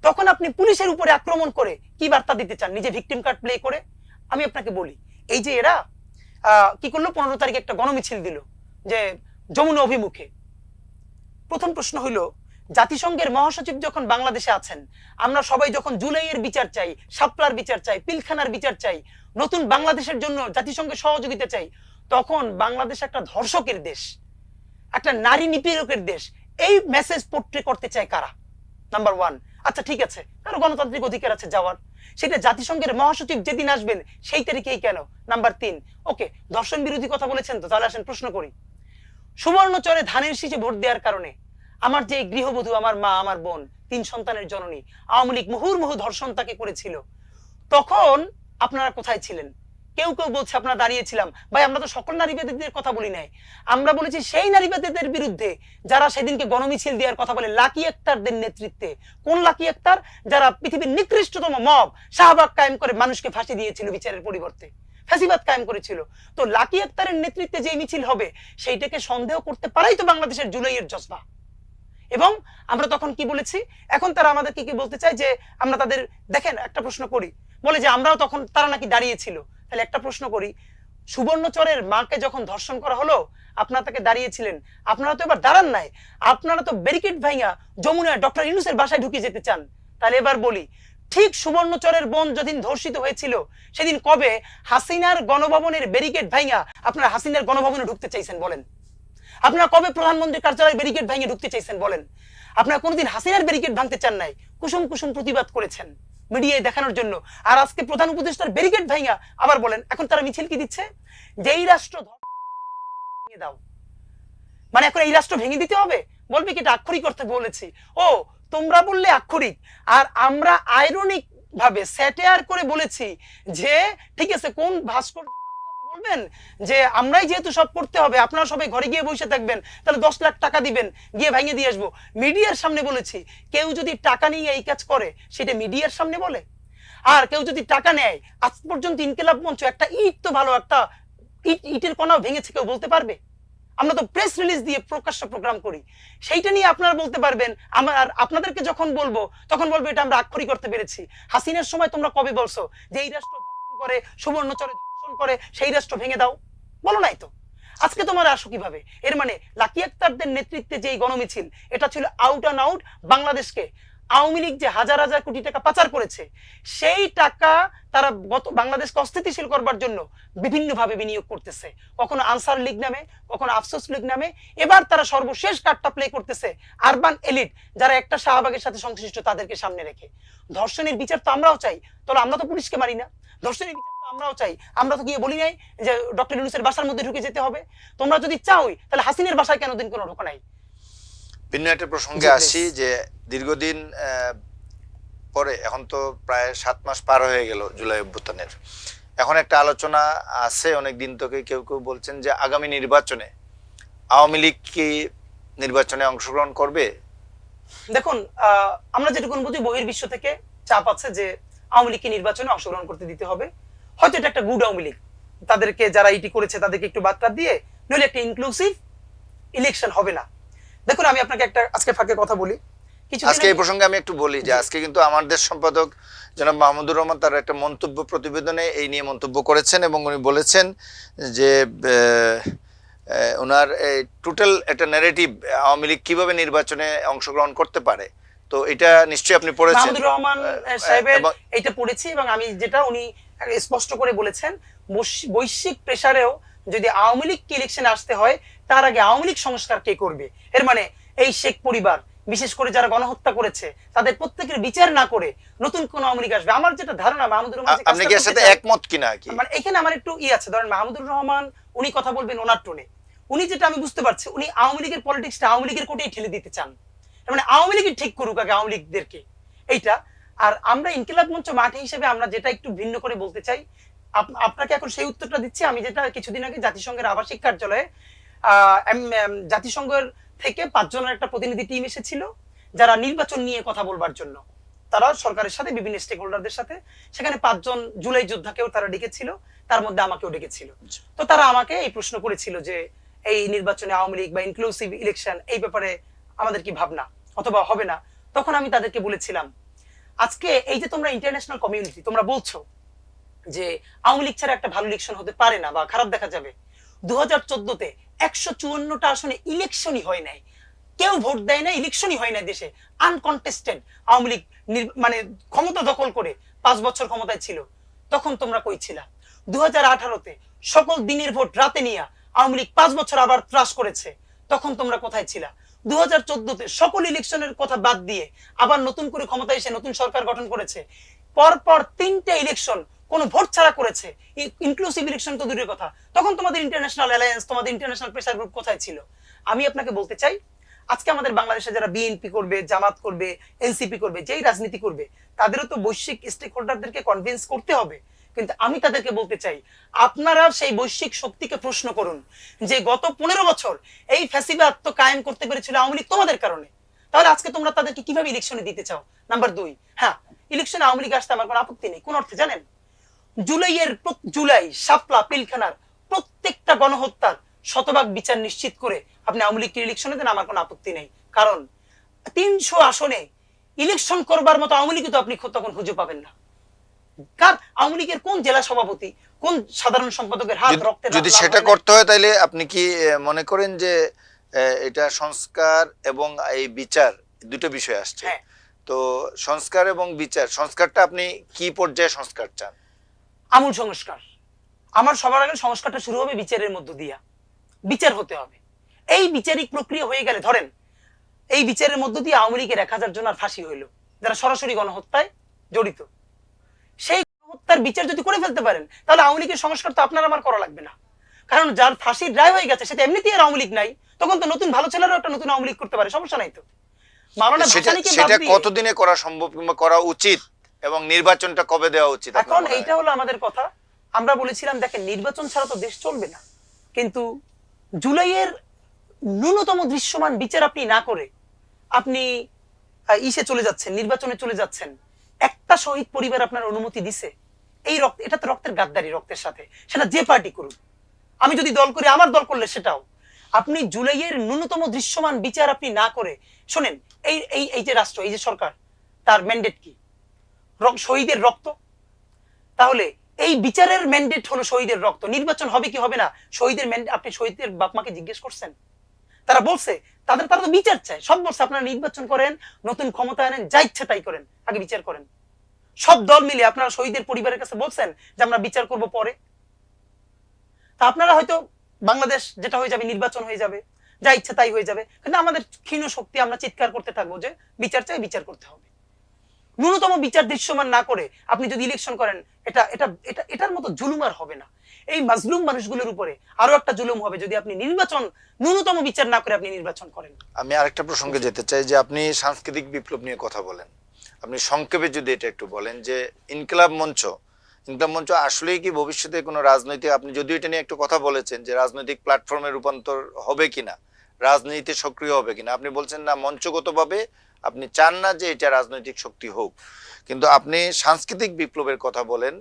তখন আপনি পুলিশের উপরে আক্রমণ করে কি বার্তা দিতে চান, নিজে ভিকটিম কার্ড প্লে করে? আমি আপনাকে বলি, এই যে এরা কি করলো, 15 তারিখে একটা গণমিছিল দিল যে যমুনা অভিমুখে। প্রথম প্রশ্ন হলো, জাতিসংঘের মহাসচিব যখন বাংলাদেশে আছেন, আমরা সবাই যখন জুলাইয়ের বিচার চাই, শাপলার বিচার চাই, পিলখানার বিচার চাই, নতুন বাংলাদেশের জন্য জাতিসংঘের সহযোগিতা চাই, তখন বাংলাদেশ একটা ধর্ষকের দেশ, একটা নারী নিপীড়কের দেশ। এই মেসেজ পোর্ট্রে করতে চায় কারা? নাম্বার 1। আচ্ছা ঠিক আছে, কারো গণতান্ত্রিক অধিকার আছে যাওয়ার, সেটা জাতিসংঘের মহাসচিব যেদিন আসবেন সেই তারিখেই কেন? নাম্বার 3, ওকে ধর্ষণ বিরোধী কথা বলেছেন, তো তাহলে আসেন প্রশ্ন করি, সুবর্ণচরে ধানের শীষে ভোট দেওয়ার কারণে আমার যে গৃহবধূ, আমার মা, আমার বোন, 3 সন্তানের জননী, আওয়ামী লীগ মুহুর্মুহু ধর্ষণ তাকে করেছিল, তখন আপনারা কোথায় ছিলেন? কেউ কেউ বলছে আপনারা দাঁড়িয়েছিলাম। ভাই, আমরা তো সকল নারীবাদীদের কথা বলি নাই, আমরা বলেছি সেই নারীবাদীদের বিরুদ্ধে যারা সেদিনকে গণমিছিল দেওয়ার কথা বলে, লাকি আক্তারদের নেতৃত্বে। কোন লাকি আক্তার? যারা পৃথিবীর নিকৃষ্টতম মব শাহবাগ কায়েম করে মানুষকে ফাঁসি দিয়েছিল বিচারের পরিবর্তে, ফ্যাসিবাদ কায়েম করেছিল। তো লাকি আক্তারের নেতৃত্বে যে মিছিল হবে, সেইটাকে সন্দেহ করতে পারাই তো বাংলাদেশের জুলাইয়ের জজবা। এবং আমরা তখন কি বলেছি, এখন তারা আমাদেরকে কি বলতে চায় যে আমরা তাদের, দেখেন একটা প্রশ্ন করি, বলে যে আমরাও তখন, তারা নাকি দাঁড়িয়েছিল। তাহলে একটা প্রশ্ন করি, সুবর্ণচরের মাকে যখন ধর্ষণ করা হলো, আপনারা তাকে দাঁড়িয়েছিলেন, আপনারা তো এবার দাঁড়ান নাই, আপনারা তো ব্যারিকেড ভাইয়া যমুনায় ডক্টর ইউনূসের বাসায় ঢুকে যেতে চান। তাহলে এবার বলি, ঠিক সুবর্ণচরের বোন যেদিন ধর্ষিত হয়েছিল, সেদিন কবে হাসিনার গণভবনের ব্যারিকেড ভাইয়া আপনারা হাসিনার গণভবনে ঢুকতে চাইছেন বলেন? আপনারা কবে প্রধানমন্ত্রীর কার্যালয়ে ব্যারিকেড ভেঙে ঢুকতে চাইছেন বলেন? আপনারা কোনোদিন হাসিনার ব্যারিকেড ভাঙতে চান নাই, কুসুম কুসুম প্রতিবাদ করেছেন মিডিয়ায় দেখানোর জন্য। আর আজকে প্রধান উপদেষ্টার ব্যারিকেড ভাঙা আবার বলেন। এখন তারা মিছিল কি দিচ্ছে, যেই রাষ্ট্র দাও, মানে এখন এই রাষ্ট্র ভেঙে দিতে হবে? বলবে কি এটা আক্ষরিক অর্থে বলেছি? ও তোমরা বললে আক্ষরিক, আর আমরা আইরনিক ভাবে স্যাটায়ার করে বলেছি যে ঠিক আছে কোন ভাস্কর্য বলবেন যে আমরাই যেহেতু সব করতে হবে, আপনারা সবাই ঘরে গিয়ে বসে থাকবেন, তাহলে 10 লাখ টাকা দিবেন, গিয়ে ভেঙে দিয়ে আসবো। মিডিয়ার সামনে বলেছি, কেউ যদি টাকা নিয়ে এই কাজ করে সেটা মিডিয়ার সামনে বলে। আর কেউ যদি টাকা নেয়, আজ পর্যন্ত ইনকিলাব মঞ্চ একটা ইট তো ভালো একটা ইটের কণাও ভেঙেছে কেউ বলতে পারবে? আমরা তো প্রেস রিলিজ দিয়ে প্রকাশ্য প্রোগ্রাম করি, সেইটা নিয়ে আপনারা বলতে পারবেন। আমার আপনাদেরকে যখন বলবো তখন বলবো এটা আমরা আক্ষরিক করতে পেরেছি। হাসিনার সময় তোমরা কবে বলছো যে এই রাষ্ট্র ধর্ষণ করে, সুবর্ণচরে ধর্ষণ করে, সেই রাষ্ট্র ভেঙে দাও? বলো নাই তো। আজকে তোমার আসো কিভাবে? এর মানে লাকি আক্তারদের নেতৃত্বে যে গণমিছিল, এটা ছিল আউট অ্যান্ড আউট বাংলাদেশকে আওয়ামী লীগ যে হাজার হাজার কোটি টাকা পাচার করেছে, সেই টাকা তারা গত বাংলাদেশকে অস্থিতিশীল করবার জন্য বিভিন্নভাবে বিনিয়োগ করতেছে, কখনো আনসার লীগ নামে, কখনো আফসোস লীগ নামে। এবার তারা সর্বশেষ কার্ডটা প্লে করতেছে আরবান এলিট, যারা একটা শাহবাগের সাথে সংশ্লিষ্ট, তাদেরকে সামনে রেখে। ধর্ষণের বিচার তো আমরাও চাই, তাহলে আমরা তো পুলিশকে মারি না। ধর্ষণের বিচার তো আমরাও চাই, আমরা তো গিয়ে বলি নাই যে ডক্টর ইউনূসের বাসার মধ্যে ঢুকে যেতে হবে। তোমরা যদি চাওই তাহলে হাসিনের বাসায় কেন দিন কোনো ঢোকা নাই?
ভিন্ন একটা প্রসঙ্গে আসি যে দীর্ঘদিন পরে, এখন তো প্রায় 7 মাস পার হয়ে গেল জুলাই অভ্যুত্থানের। এখন একটা আলোচনা আছে অনেক দিন থেকে, কেউ কেউ বলছেন যে আগামী নির্বাচনে আওয়ামী লীগ কি নির্বাচনে অংশগ্রহণ করবে?
দেখুন, আমরা যেটুকু বুঝি বহির্বিশ্ব থেকে চাপ আছে যে আওয়ামী লীগকে নির্বাচনে অংশগ্রহণ করতে দিতে হবে। হয়তো এটা একটা গুড আওয়ামী লীগ, তাদেরকে যারা ইটি করেছে তাদেরকে একটু বার্তা দিয়ে, নইলে একটা ইনক্লুসিভ ইলেকশন হবে না। দেখুন, আমি আপনাকে একটা আজকে ফাঁকে কথা বলি।
আজকে এই প্রসঙ্গে আমি একটু বলি যে আজকে কিন্তু আমার দেশ সম্পাদক জনাব মাহমুদুর রহমান তার একটা মন্তব্য প্রতিবেদনে এই নিয়ে মন্তব্য করেছেন, এবং উনি বলেছেন যে ওনার টোটাল একটা ন্যারেটিভ আওয়ামী লীগ কিভাবে নির্বাচনে অংশগ্রহণ করতে পারে। তো এটা নিশ্চয়ই আপনি পড়েছেন।
মাহমুদুর রহমান সাহেবের এটা পড়েছি, এবং আমি যেটা উনি স্পষ্ট করে বলেছেন, বৈশ্বিক প্রেসারেও যদি আওয়ামী লীগ ইলেকশনে আসতে হয়, তার আগে আওয়ামী লীগ সংস্কার কে করবে? এর মানে এই শেখ পরিবার, বিশেষ করে যারা গণহত্যা করেছে, তাদের প্রত্যেকের বিচার না করে নতুন কোন আওয়ামী লীগ আসবে। আমার যেটা ধারণা, মাহমুদুর রহমান,
আপনি কি এর সাথে একমত কিনা? কি
মানে এখানে আমার একটু আছে, ধরেন মাহমুদুর রহমান উনি কথা বলবেন ওনার টোনে, উনি যেটা আমি বুঝতে পারছি, উনি আওয়ামী লীগের পলিটিক্সটা আওয়ামী লীগের কোটেই ঠেলে দিতে চান। মানে আওয়ামী লীগই ঠিক করুক আগে আওয়ামী লীগদেরকে, এইটা। আর আমরা ইনকিলাব মঞ্চ মাঠে হিসেবে আমরা যেটা একটু ভিন্ন করে বলতে চাই, আপনাকে এখন সেই উত্তরটা দিচ্ছি। আমি যেটা কিছুদিন আগে জাতিসংঘের আবাসিক কার্যালয়ে জাতিসংঘের থেকে 5 জনের একটা প্রতিনিধি টিম এসেছিল, যারা নির্বাচন নিয়ে কথা বলবার জন্য। তারা সরকারের সাথে বিভিন্ন স্টেক হোল্ডারদের সাথে, সেখানে 5 জন জুলাই যোদ্ধাকেও তারা ডেকেছিল, তার মধ্যে আমাকেও ডেকেছিল। তো তারা আমাকে এই প্রশ্ন করেছিল যে এই নির্বাচনে আওয়ামী লীগ বা ইনক্লুসিভ ইলেকশন, এই ব্যাপারে আমাদের কি ভাবনা, অথবা হবে না? তখন আমি তাদেরকে বলেছিলাম, আজকে এই যে তোমরা ইন্টারন্যাশনাল কমিউনিটি, তোমরা বলছো যে আওয়ামী লীগ ছাড়া একটা ভালো ইলেকশন হতে পারে না বা খারাপ দেখা যাবে। 2014-তে 154টা আসনে ইলেকশনই হয় নাই, কেউ ভোট দেয় না, ইলেকশনই হয় না দেশে, আনকন্টেস্টেড আওয়ামী লীগ মানে ক্ষমতা দখল করে 5 বছর ক্ষমতায় ছিল। তখন তোমরা কই ছিলা? 2018-তে সকল দিনের ভোট রাতে নিয়ে আওয়ামী লীগ 5 বছর আবার ত্রাস করেছে, তখন তোমরা কোথায় ছিলা? 2014-তে সকল ইলেকশনের কথা বাদ দিয়ে আবার নতুন করে ক্ষমতায় এসে নতুন সরকার গঠন করেছে, পরপর 3টে ইলেকশন কোন ভোট ছাড়া করেছে, ইনক্লুসিভ ইলেকশন তো দূরের কথা। তখন তোমাদের ইন্টারন্যাশনাল অ্যালায়েন্স, তোমাদের ইন্টারন্যাশনাল প্রেসার গ্রুপ কোথায় ছিল? আমি আপনাকে বলতে চাই, আজকে আমাদের বাংলাদেশে যারা বিএনপি করবে, জামাত করবে, এনসিপি করবে, যেই রাজনীতি করবে, তাদেরও তো বৈশ্বিক স্টেক হোল্ডারদেরকে কনভিন্স করতে হবে। কিন্তু আমি তাদেরকে বলতে চাই, আপনারা সেই বৈশ্বিক শক্তিকে প্রশ্ন করুন যে গত 15 বছর এই ফ্যাসিবাদ তো কায়েম করতে পেরেছিল আওয়ামী লীগ তোমাদের কারণে। তাহলে আজকে তোমরা তাদেরকে কিভাবে ইলেকশনে দিতে চাও? নাম্বার 2, হ্যাঁ, ইলেকশনে আওয়ামী লীগ আসতে আমার কোনো আপত্তি নেই। কোন অর্থে জানেন? জুলাই শাপলা পিলখানার প্রত্যেকটা গণহত্যার শতভাগ বিচার নিশ্চিত করে আপনি আওয়ামী লীগকে ইলেকশনে দেন, আমার কোনো আপত্তি নেই। কারণ 300 আসনে ইলেকশন করবার মতো আওয়ামী লীগ তো আপনি তখন খুঁজে পাবেন না। কার আওয়ামী লীগের কোন জেলা সভাপতি, কোন সাধারণ সম্পাদকের হাত রক্তে?
যদি সেটা করতে হয় তাহলে আপনি কি মনে করেন যে এটা সংস্কার এবং এই বিচার দুটো বিষয় আসছে? তো সংস্কার এবং বিচার, সংস্কারটা আপনি কি পর্যায়ে সংস্কার চান?
আমূল সংস্কার। আমার সবার আগে সংস্কারটা শুরু হবে বিচারের মধ্য দিয়া। বিচার হতে হবে। এই বিচারিক প্রক্রিয়া হয়ে গেলে, ধরেন এই বিচারের মধ্য দিয়ে আওয়ামী লীগের 1000 জনের ফাঁসি হইল, যারা সরাসরি গণহত্যায় জড়িত। সেই গণহত্যার বিচার যদি করে ফেলতে পারেন, তাহলে আওয়ামী লীগের সংস্কার তো আপনার আমার করা লাগবে না। কারণ যার ফাঁসির রায় হয়ে গেছে সেটা এমনিতেই আর আওয়ামী লীগ নাই, তখন তো নতুন ভালো ছেলেরাও একটা নতুন আওয়ামী লীগ করতে পারে, সমস্যা নাই তো। মাওলানা ভাসানীকে বাদ
সেটা
দিয়ে
কতদিনে করা সম্ভব কিংবা করা উচিত এবং নির্বাচনটা কবে দেওয়া উচিত?
এখন এইটা হলো আমাদের কথা। আমরা বলেছিলাম দেখেন নির্বাচন ছাড়া তো দেশ চলবে না, কিন্তু জুলাইয়ের ন্যূনতম দৃশ্যমান বিচার আপনি না করে আপনি ইসে চলে যাচ্ছেন, নির্বাচনে চলে যাচ্ছেন। একটা শহীদ পরিবার আপনার অনুমতি দিছে? এই রক্ত, এটা তো রক্তের গাদ্দারি, রক্তের সাথে, সেটা যে পার্টি করুক। আমি যদি দল করি, আমার দল করলে সেটাও। আপনি জুলাইয়ের ন্যূনতম দৃশ্যমান বিচার আপনি না করে, শোনেন, এই এই এই যে রাষ্ট্র, এই যে সরকার, তার ম্যান্ডেট কি? শহীদের রক্ত। তাহলে এই বিচারের ম্যান্ডেট হলো শহীদের রক্ত। নির্বাচন হবে কি হবে না, শহীদের ম্যান্ডেট, আপনি শহীদের বাপ মাকে জিজ্ঞেস করছেন? তারা বলছে তারা তো বিচার চায়, সব বলছে আপনারা নির্বাচন করেন, নতুন ক্ষমতা আনেন, যা ইচ্ছা তাই করেন, আগে বিচার করেন। সব দল মিলে আপনারা শহীদের পরিবারের কাছে বলছেন যে আমরা বিচার করব পরে। তা আপনারা হয়তো বাংলাদেশ যেটা হয়ে যাবে, নির্বাচন হয়ে যাবে, যা ইচ্ছা তাই হয়ে যাবে, কিন্তু আমাদের ক্ষীণ শক্তি, আমরা চিৎকার করতে থাকবো যে বিচার চাই, বিচার করতে হবে। ন্যূনতম বিচার দৃশ্যমান না করে আপনি যদি ইলেকশন করেন, এটা এটা এটা এটার মতো জুলুম আর হবে না। এই মাজলুম মানুষগুলোর উপরে আরো একটা জুলুম হবে যদি আপনি নির্বাচন ন্যূনতম বিচার না করে আপনি নির্বাচন করেন।
আমি আরেকটা প্রসঙ্গে যেতে চাই যে আপনি সাংস্কৃতিক বিপ্লব নিয়ে কথা বলেন, আপনি সংক্ষেপে যদি এটা একটু বলেন যে ইনকিলাব মঞ্চ আসলেই কি ভবিষ্যতে কোনো রাজনৈতিক, আপনি যদিও এটা নিয়ে একটু কথা বলেছেন যে রাজনৈতিক প্ল্যাটফর্মে রূপান্তর হবে কিনা, রাজনীতিতে সক্রিয় হবে কিনা, আপনি বলছেন না মঞ্চগতভাবে আপনি চান না যে এটা রাজনৈতিক শক্তি হোক, কিন্তু আপনি সাংস্কৃতিক বিপ্লবের কথা বলেন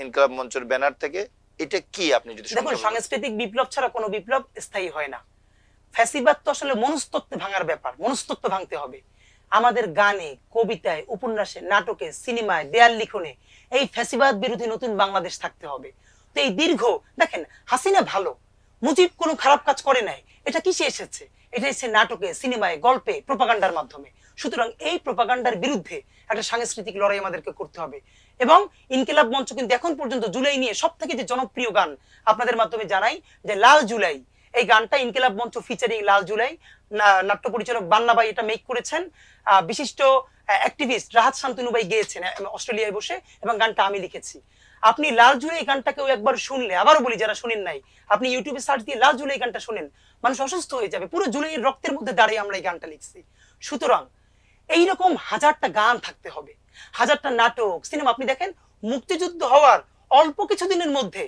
ইনকিলাব মঞ্চের ব্যানার থেকে, এটা কি আপনি যদি
দেখুন, সাংস্কৃতিক বিপ্লব ছাড়া কোনো বিপ্লব স্থায়ী হয় না। ফ্যাসিবাদ তো আসলে মনস্তত্ত্ব ভাঙার ব্যাপার, মনস্তত্ত্ব ভাঙতে হবে। আমাদের গানে, কবিতায়, উপন্যাসে, নাটকে, সিনেমায়, দেয়াল লিখনে এই ফ্যাসিবাদ বিরোধী নতুন বাংলাদেশ থাকতে হবে। তো এই দীর্ঘ, দেখেন হাসিনা ভালো, মুজিব কোনো খারাপ কাজ করে নাই, এটা কিসে এসেছে? এটা এসেছে নাটকে, সিনেমায়, গল্পে, প্রোপাগান্ডার মাধ্যমে। সুতরাং এই প্রোপাগান্ডার বিরুদ্ধে একটা সাংস্কৃতিক লড়াই আমাদেরকে করতে হবে। এবং ইনকিলাব মঞ্চ কিন্তু এখন পর্যন্ত জুলাই নিয়ে সব থেকে যে জনপ্রিয় গান আপনাদের মাধ্যমে জানাই যে লাল জুলাই, এই গানটা ইনকিলাব মঞ্চ ফিচারিং লাল জুলাই, নাট্য পরিচালক বান্না ভাই এটা মেক করেছেন, বিশিষ্ট অ্যাক্টিভিস্ট রাহাত শান্তনু ভাই গেয়েছেন অস্ট্রেলিয়ায় বসে, এবং গানটা আমি লিখেছি। আপনি লাল জুলাই গানটাকেও একবার শুনলে, আবারও বলি যারা শুনেন নাই, আপনি ইউটিউবে সার্চ দিয়ে লাল জুলাই গানটা শুনেন, মানুষ অসুস্থ হয়ে যাবে। পুরো জুলাইয়ের রক্তের মধ্যে দাঁড়িয়ে আমরা এই গানটা লিখছি। সুতরাং এইরকম হাজারটা গান থাকতে হবে, হাজারটা নাটক, সিনেমা। আপনি দেখেন মুক্তিযুদ্ধ হওয়ার অল্প কিছুদিনের মধ্যে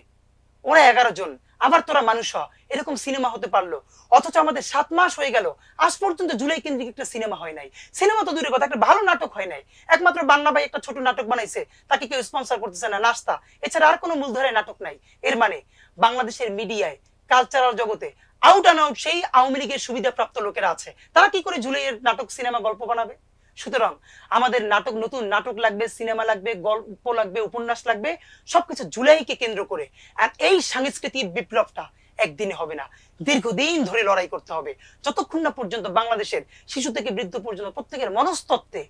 ওরা 11 জন, আবার তোরা মানুষ হ, এরকম সিনেমা হতে পারলো। অথচ আমাদের 7 মাস হয়ে গেল, আজ পর্যন্ত জুলাই কেন্দ্রিক একটা সিনেমা হয় নাই। সিনেমা তো দূরের কথা, একটা ভালো নাটক হয় নাই। একমাত্র বান্না ভাই একটা ছোট নাটক বানাইছে, তাকে কেউ স্পন্সর করতেছে না, নাস্তা, এছাড়া আর কোনো মূলধারায় নাটক নাই। এর মানে বাংলাদেশের মিডিয়ায়, কালচারাল জগতে আউট অ্যান্ড আউট সেই আওয়ামী লীগের সুবিধাপ্রাপ্ত লোকেরা আছে, তারা কি করে জুলাইয়ের নাটক, সিনেমা, গল্প বানাবে? সুতরাং আমাদের নাটক, নতুন নাটক লাগবে, সিনেমা লাগবে, গল্প লাগবে, উপন্যাস লাগবে, সবকিছু জুলাইকে কেন্দ্র করে। আর এই সাংস্কৃতিক বিপ্লবটা একদিনে হবে না, দীর্ঘদিন ধরে লড়াই করতে হবে, যতক্ষণ না পর্যন্ত বাংলাদেশের শিশু থেকে বৃদ্ধ পর্যন্ত প্রত্যেকের মনস্তত্ত্বে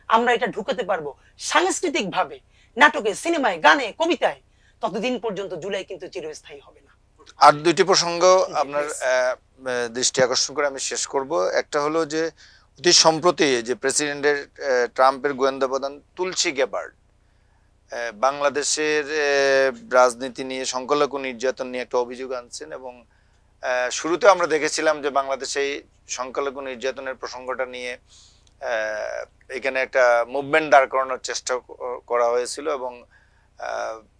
আমরা এটা ঢুকাতে পারবো সাংস্কৃতিক ভাবে, নাটকে, সিনেমায়, গানে, কবিতায়, ততদিন পর্যন্ত জুলাই কিন্তু চিরস্থায়ী হবে না।
আর দুইটি প্রসঙ্গ আপনার দৃষ্টি আকর্ষণ করে আমি শেষ করব। একটা হলো যে অতি সম্প্রতি যে প্রেসিডেন্টের ট্রাম্পের গোয়েন্দা প্রধান তুলসী গ্যাবার্ড বাংলাদেশের রাজনীতি নিয়ে, সংখ্যালঘু নির্যাতন নিয়ে একটা অভিযোগ আনছেন, এবং শুরুতে আমরা দেখেছিলাম যে বাংলাদেশে সংখ্যালঘু নির্যাতনের প্রসঙ্গটা নিয়ে এখানে একটা মুভমেন্ট দাঁড় করানোর চেষ্টা করা হয়েছিল, এবং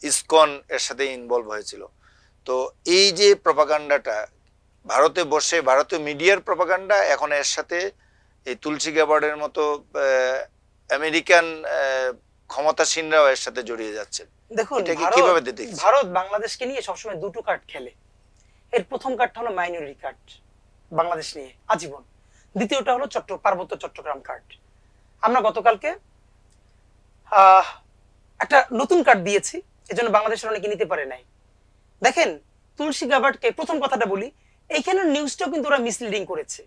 ইসকন এর সাথে ইনভলভ হয়েছিল। তো এই যে প্রপাগান্ডাটা ভারতে বসে, ভারতীয় মিডিয়ার প্রপাগান্ডা, এখন এর সাথে এই তুলসী গ্যাবার্ডের মতো আমেরিকান ক্ষমতাসীনরাও এর সাথে জড়িয়ে যাচ্ছে।
দেখুন,
কিভাবে
ভারত বাংলাদেশকে নিয়ে সবসময় দুটো কার্ড খেলে। এর প্রথম কার্ডটা হলো মাইনরিটি কার্ড, বাংলাদেশ নিয়ে আজীবন। দ্বিতীয়টা হলো পার্বত্য চট্টগ্রাম কার্ড। আমরা গতকালকে একটা নতুন কার্ড দিয়েছি, এজন্য বাংলাদেশের অনেকে নিতে পারে নাই। দেখেন, তুলসী গ্যাবার্ডকে, প্রথম কথাটা বলি, এইখানের নিউজটাও কিন্তু ওরা মিসলিডিং করেছে।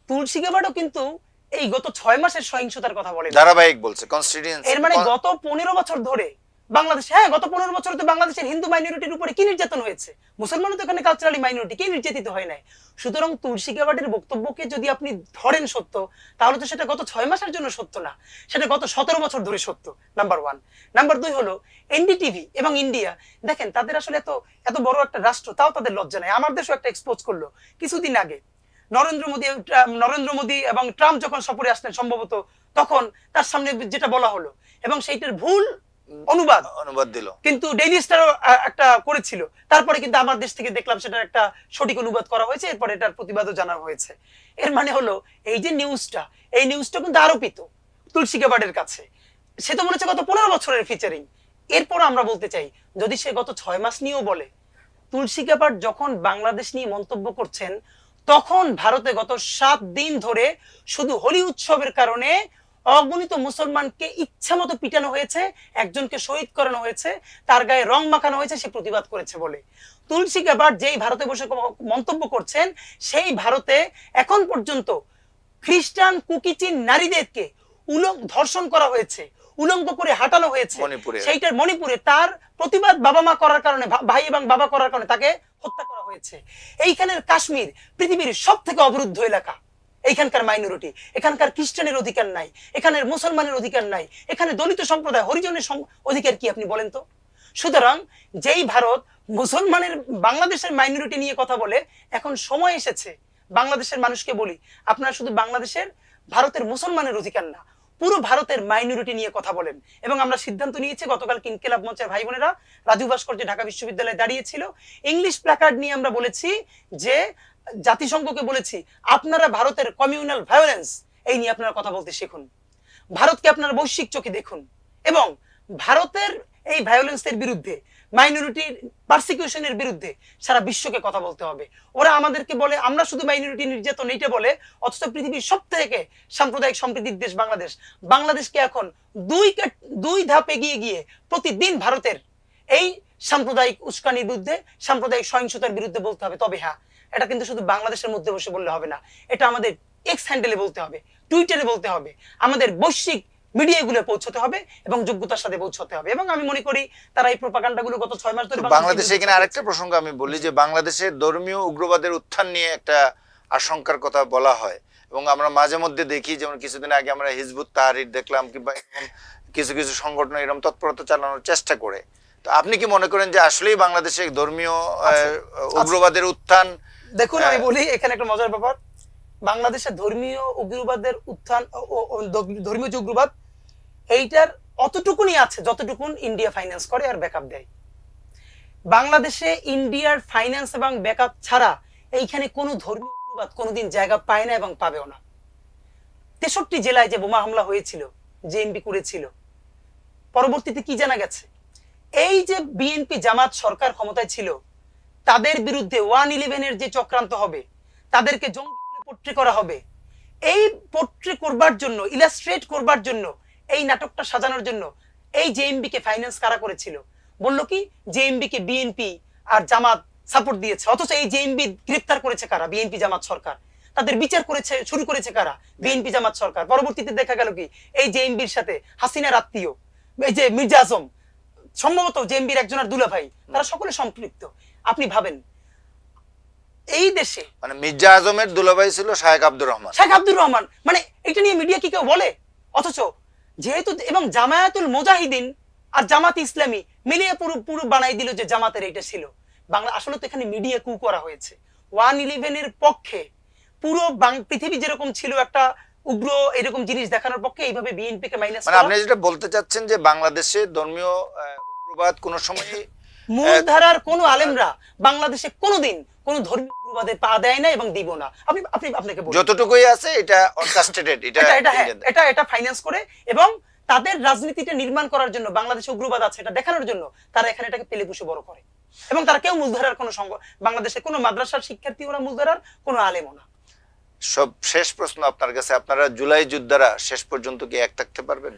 তুলসী গ্যাবার্ডও কিন্তু এই গত 6 মাসের সহিংসতার কথা বলে,
ধারাবাহিক বলছে কনস্টিটিউয়েন্সি।
এর মানে গত 15 বছর ধরে বাংলাদেশে, হ্যাঁ গত 15 বছরে তো বাংলাদেশের হিন্দু মাইনরিটির উপরে কি নির্যাতন হয়েছে, মুসলমান তো এখানে কালচারালি মাইনরিটি, কে নির্যাতিত হয় নাই? সুতরাং তুলসী গাবার্ডের বক্তব্যকে যদি আপনি ধরেন সত্য, তাহলে তো সেটা গত 6 মাসের জন্য সত্য না, সেটা গত 17 বছর ধরে সত্য। নাম্বার 1। নাম্বার 2 হলো এনডিটিভি এবং ইন্ডিয়া, দেখেন তাদের আসলে এত এত বড় একটা রাষ্ট্র, তাও তাদের লজ্জা নাই। আমার দেশও একটা এক্সপোজ করলো কিছুদিন আগে, নরেন্দ্র মোদী এবং ট্রাম্প যখন সফরে আসলেন সম্ভবত, তখন তার সামনে যেটা বলা হলো এবং সেইটার ভুল অনুবাদ
দিল,
কিন্তু ডেইলি স্টার একটা করেছিল, তারপরে কিন্তু আমার দেশ থেকে দেখলাম সেটা একটা সঠিক অনুবাদ করা হয়েছে, এরপর এটার প্রতিবাদও জানানো হয়েছে। এর মানে হলো এই যে নিউজটা, এই নিউজটা কিন্তু আরোপিত তুলসী গাবার্ডের কাছে, সে তো মনে হচ্ছে গত 15 বছরের ফিচারিং। এরপর আমরা বলতে চাই, যদি সে গত 6 মাস নিয়েও বলে, তুলসী গাবার্ড যখন বাংলাদেশ নিয়ে মন্তব্য করছেন, তখন ভারতে গত 7 দিন ধরে শুধু হোলি উৎসবের কারণে অগণিত মুসলমানকে ইচ্ছা মতো পিটানো হয়েছে, একজনকে শহীদ করানো হয়েছে, তার গায়ে রং মাখানো হয়েছে, সে প্রতিবাদ করেছে বলে। তুলসী গাবার্ড যেই ভারতে বসে মন্তব্য করছেন, সেই ভারতে এখন পর্যন্ত খ্রিস্টান কুকিচিন নারীদেরকে ধর্ষণ করা হয়েছে, উলঙ্গ করে হাঁটানো হয়েছে, সেইটার মণিপুরে তার প্রতিবাদ বাবা মা করার কারণে, ভাই এবং বাবা করার কারণে তাকে হত্যা করা হয়েছে। এইখানের কাশ্মীর পৃথিবীর সব থেকে অবরুদ্ধ এলাকা, এইখানকার মাইনরিটি, এখানকার খ্রিস্টানের অধিকার নাই, এখানের মুসলমানের অধিকার নাই, এখানে দলিত সম্প্রদায় হরিজনের অধিকার কি আপনি বলেন তো? সুতরাং যেই ভারত মুসলমানের, বাংলাদেশের মাইনরিটি নিয়ে কথা বলে, এখন সময় এসেছে বাংলাদেশের মানুষকে বলি, আপনারা শুধু বাংলাদেশের ভারতের মুসলমানের অধিকার না, পুরো ভারতের মাইনরিটি নিয়ে কথা বলেন। এবং আমরা সিদ্ধান্ত নিয়েছি, গতকাল ইনকিলাব মঞ্চের ভাই বোনেরা, রাজু ভাস্কর্য ঢাকা বিশ্ববিদ্যালয়ে দাঁড়িয়েছিল, ইংলিশ প্ল্যাকার্ড নিয়ে আমরা বলেছি যে, জাতিসংঘকে বলেছি আপনারা ভারতের কমিউনাল ভায়োলেন্স এই নিয়ে আপনারা কথা বলতে শিখুন, ভারতকে আপনারা বৈশ্বিক চোখে দেখুন, এবং ভারতের এই ভায়োলেন্সের বিরুদ্ধে, মাইনরিটির পারসিকিউশনের বিরুদ্ধে সারা বিশ্বকে কথা বলতে হবে। ওরা আমাদেরকে বলে আমরা শুধু মাইনরিটি নির্যাতন এইটা বলে, অথচ পৃথিবীর সব থেকে সাম্প্রদায়িক সম্প্রীতির দেশ বাংলাদেশ, বাংলাদেশকে এখন দুই ধাপ এগিয়ে গিয়ে প্রতিদিন ভারতের এই সাম্প্রদায়িক উস্কানির বিরুদ্ধে, সাম্প্রদায়িক সহিংসতার বিরুদ্ধে বলতে হবে। তবে হ্যাঁ, এটা কিন্তু শুধু বাংলাদেশের মধ্যে বসে বললে হবে না, এটা আমাদের এক্স হ্যান্ডেলে বলতে হবে, টুইটারে বলতে হবে, আমাদের বৈশ্বিক মিডিয়াগুলো পৌঁছতে হবে এবং যোগ্যতার সাথে পৌঁছতে হবে। এবং আমি মনে করি তারা এই প্রপাগান্ডাগুলো গত 6 মাস ধরে
বাংলাদেশে, এখানে আরেকটা প্রসঙ্গ আমি বলি যে, বাংলাদেশের ধর্মীয় উগ্রবাদের উত্থান নিয়ে একটা আশঙ্কার কথা বলা হয়, এবং আমরা মাঝে মধ্যে দেখি, যেমন কিছুদিন আগে আমরা হিজবুত তাহরির দেখলাম, কিংবা কিছু কিছু সংগঠন এরকম তৎপরতা চালানোর চেষ্টা করে। তো আপনি কি মনে করেন যে আসলেই বাংলাদেশে ধর্মীয় উগ্রবাদের উত্থান?
দেখুন, আমি বলি এখানে একটা মজার ব্যাপার, বাংলাদেশের ধর্মীয় উগ্রবাদের উত্থান, ধর্মীয় যে উগ্রবাদ, এইটার অতটুকুনি আছে যতটুকুন ইন্ডিয়া ফাইন্যান্স করে আর ব্যাকআপ দেয়। বাংলাদেশে ইন্ডিয়ার ফাইন্যান্স এবং ব্যাকআপ ছাড়া এইখানে কোনো ধর্মীয় উগ্রবাদ কোনোদিন জায়গা পায় না এবং পাবেও না। 63 জেলায় যে বোমা হামলা হয়েছিল, জেএমবি করেছিল, পরবর্তীতে কি জানা গেছে, এই যে বিএনপি জামাত সরকার ক্ষমতায় ছিল, তাদের বিরুদ্ধে 111-এর যে চক্রান্ত হবে, তাদেরকে জঙ্গি বলে পোট্রে করা হবে, এই পোট্রে করবার জন্য, ইলাস্ট্রেট করবার জন্য, এই নাটকটা সাজানোর জন্য এই জেএমবি কে ফাইন্যান্স কারা করেছিল? বললো কি, জেএমবি কে বিএনপি আর জামাত সাপোর্ট দিয়েছে, অথচ এই জেএমবি গ্রেফতার করেছে কারা? বিএনপি জামাত সরকার। তাদের বিচার শুরু করেছে কারা? বিএনপি জামাত সরকার। পরবর্তীতে দেখা গেল কি, এই জেএমবির সাথে হাসিনার আত্মীয়, এই যে মির্জা আজম, সম্ভবত জেএমবির একজনের দুলাভাই, তারা সকলে সম্পৃক্ত। আপনি ভাবেন, এই দেশে
মানে মির্জা আজমের দুলাভাই ছিল শেখ আব্দুর রহমান,
মানে এটা নিয়ে মিডিয়া কি কেউ বলে? অথচ যেহেতু, এবং জামায়াতুল মুজাহিদিন আর জামাত ইসলামী মিলিয়ে পুরো বানাই দিল যে জামাতের এইটা ছিল বাংলা। আসলে তো এখানে মিডিয়া কু করা হয়েছে 111-এর পক্ষে, পুরো পৃথিবী যেরকম ছিল একটা উগ্র এরকম জিনিস দেখানোর পক্ষে, এইভাবে বিএনপি কে মাইনাস।
মানে আপনি যেটা বলতে চাচ্ছেন যে বাংলাদেশে ধর্মীয় উগ্রবাদ কোন সময়,
মূলধারার কোন আলেমরা বাংলাদেশে কোনোদিন কোন ধর্মীয় উগ্রবাদে পা দেয় না এবং দিব না। আপনাকে বলি,
যতটুকুই আছে এটা অনকাস্টেডেড,
এটা ফাইন্যান্স করে, এবং তাদের রাজনীতিটা নির্মাণ করার জন্য, বাংলাদেশে উগ্রবাদ আছে এটা দেখানোর জন্য তারা এখানে এটাকে পেলে পুষে বড় করে। এবং তারা কেউ মূলধারার কোনো বাংলাদেশে কোনো মাদ্রাসার শিক্ষার্থী, ওরা মূলধারার কোনো আলেমও না।
সব শেষ প্রশ্ন আপনার কাছে, আপনারা জুলাই যোদ্ধারা শেষ পর্যন্ত কি এক থাকতে পারবেন?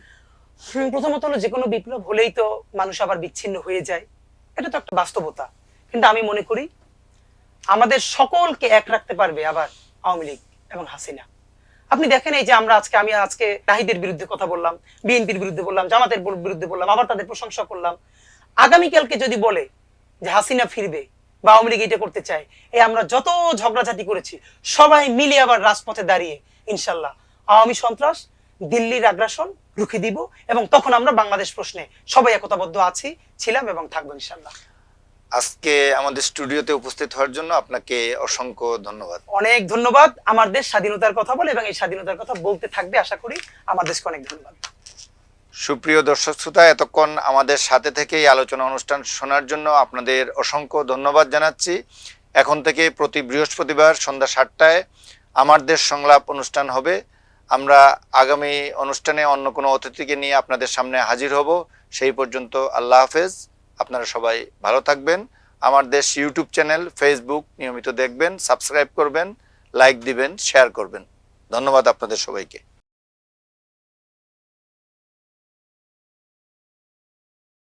প্রথমত হলো, যে কোনো বিপ্লব হলেই তো মানুষ আবার বিচ্ছিন্ন হয়ে যায়, এটা তো একটা বাস্তবতা। কিন্তু আমি মনে করি আমাদের সকলকে এক রাখতে পারবে আবার আওয়ামী লীগ এবং হাসিনা। আপনি দেখেন এই যে আমি আজকে নাহিদের বিরুদ্ধে কথা বললাম, বিএনপির বিরুদ্ধে বললাম, জামাতের বিরুদ্ধে বললাম, আবার তাদের প্রশংসা করলাম। আগামীকালকে যদি বলে যে হাসিনা ফিরবে বা আওয়ামী লীগ এটা করতে চায়, এই আমরা যত ঝগড়াঝাটি করেছি সবাই মিলে আবার রাজপথে দাঁড়িয়ে ইনশাল্লাহ আওয়ামী সন্ত্রাস, দিল্লির আগ্রাসন রুখে দিব, এবং তখন আমরা বাংলাদেশ প্রশ্নে সবাই একতাবদ্ধ আছি, ছিলাম এবং থাকবো ইনশাল্লাহ।
আজকে আমাদের স্টুডিওতে উপস্থিত হওয়ার জন্য আপনাকে অসংখ্য ধন্যবাদ।
অনেক ধন্যবাদ। আমার দেশ স্বাধীনতার কথা বলে এবং এই স্বাধীনতার কথা বলতে থাকবে, আশা করি। আমার দেশকে অনেক ধন্যবাদ।
সুপ্রিয় দর্শক শ্রোতা, এতক্ষণ আমাদের সাথে থেকে এই আলোচনা অনুষ্ঠান শোনার জন্য আপনাদের অসংখ্য ধন্যবাদ জানাচ্ছি। এখন থেকে প্রতি বৃহস্পতিবার সন্ধ্যা 7টায় আমার দেশ সংলাপ অনুষ্ঠান হবে। আমরা আগামী অনুষ্ঠানে অন্য কোনো অতিথিকে নিয়ে আপনাদের সামনে হাজির হব। সেই পর্যন্ত আল্লাহ হাফেজ। আপনারা সবাই ভালো থাকবেন। আমার দেশ ইউটিউব চ্যানেল, ফেসবুক নিয়মিত দেখবেন, সাবস্ক্রাইব করবেন, লাইক দিবেন, শেয়ার করবেন। ধন্যবাদ আপনাদের সবাইকে।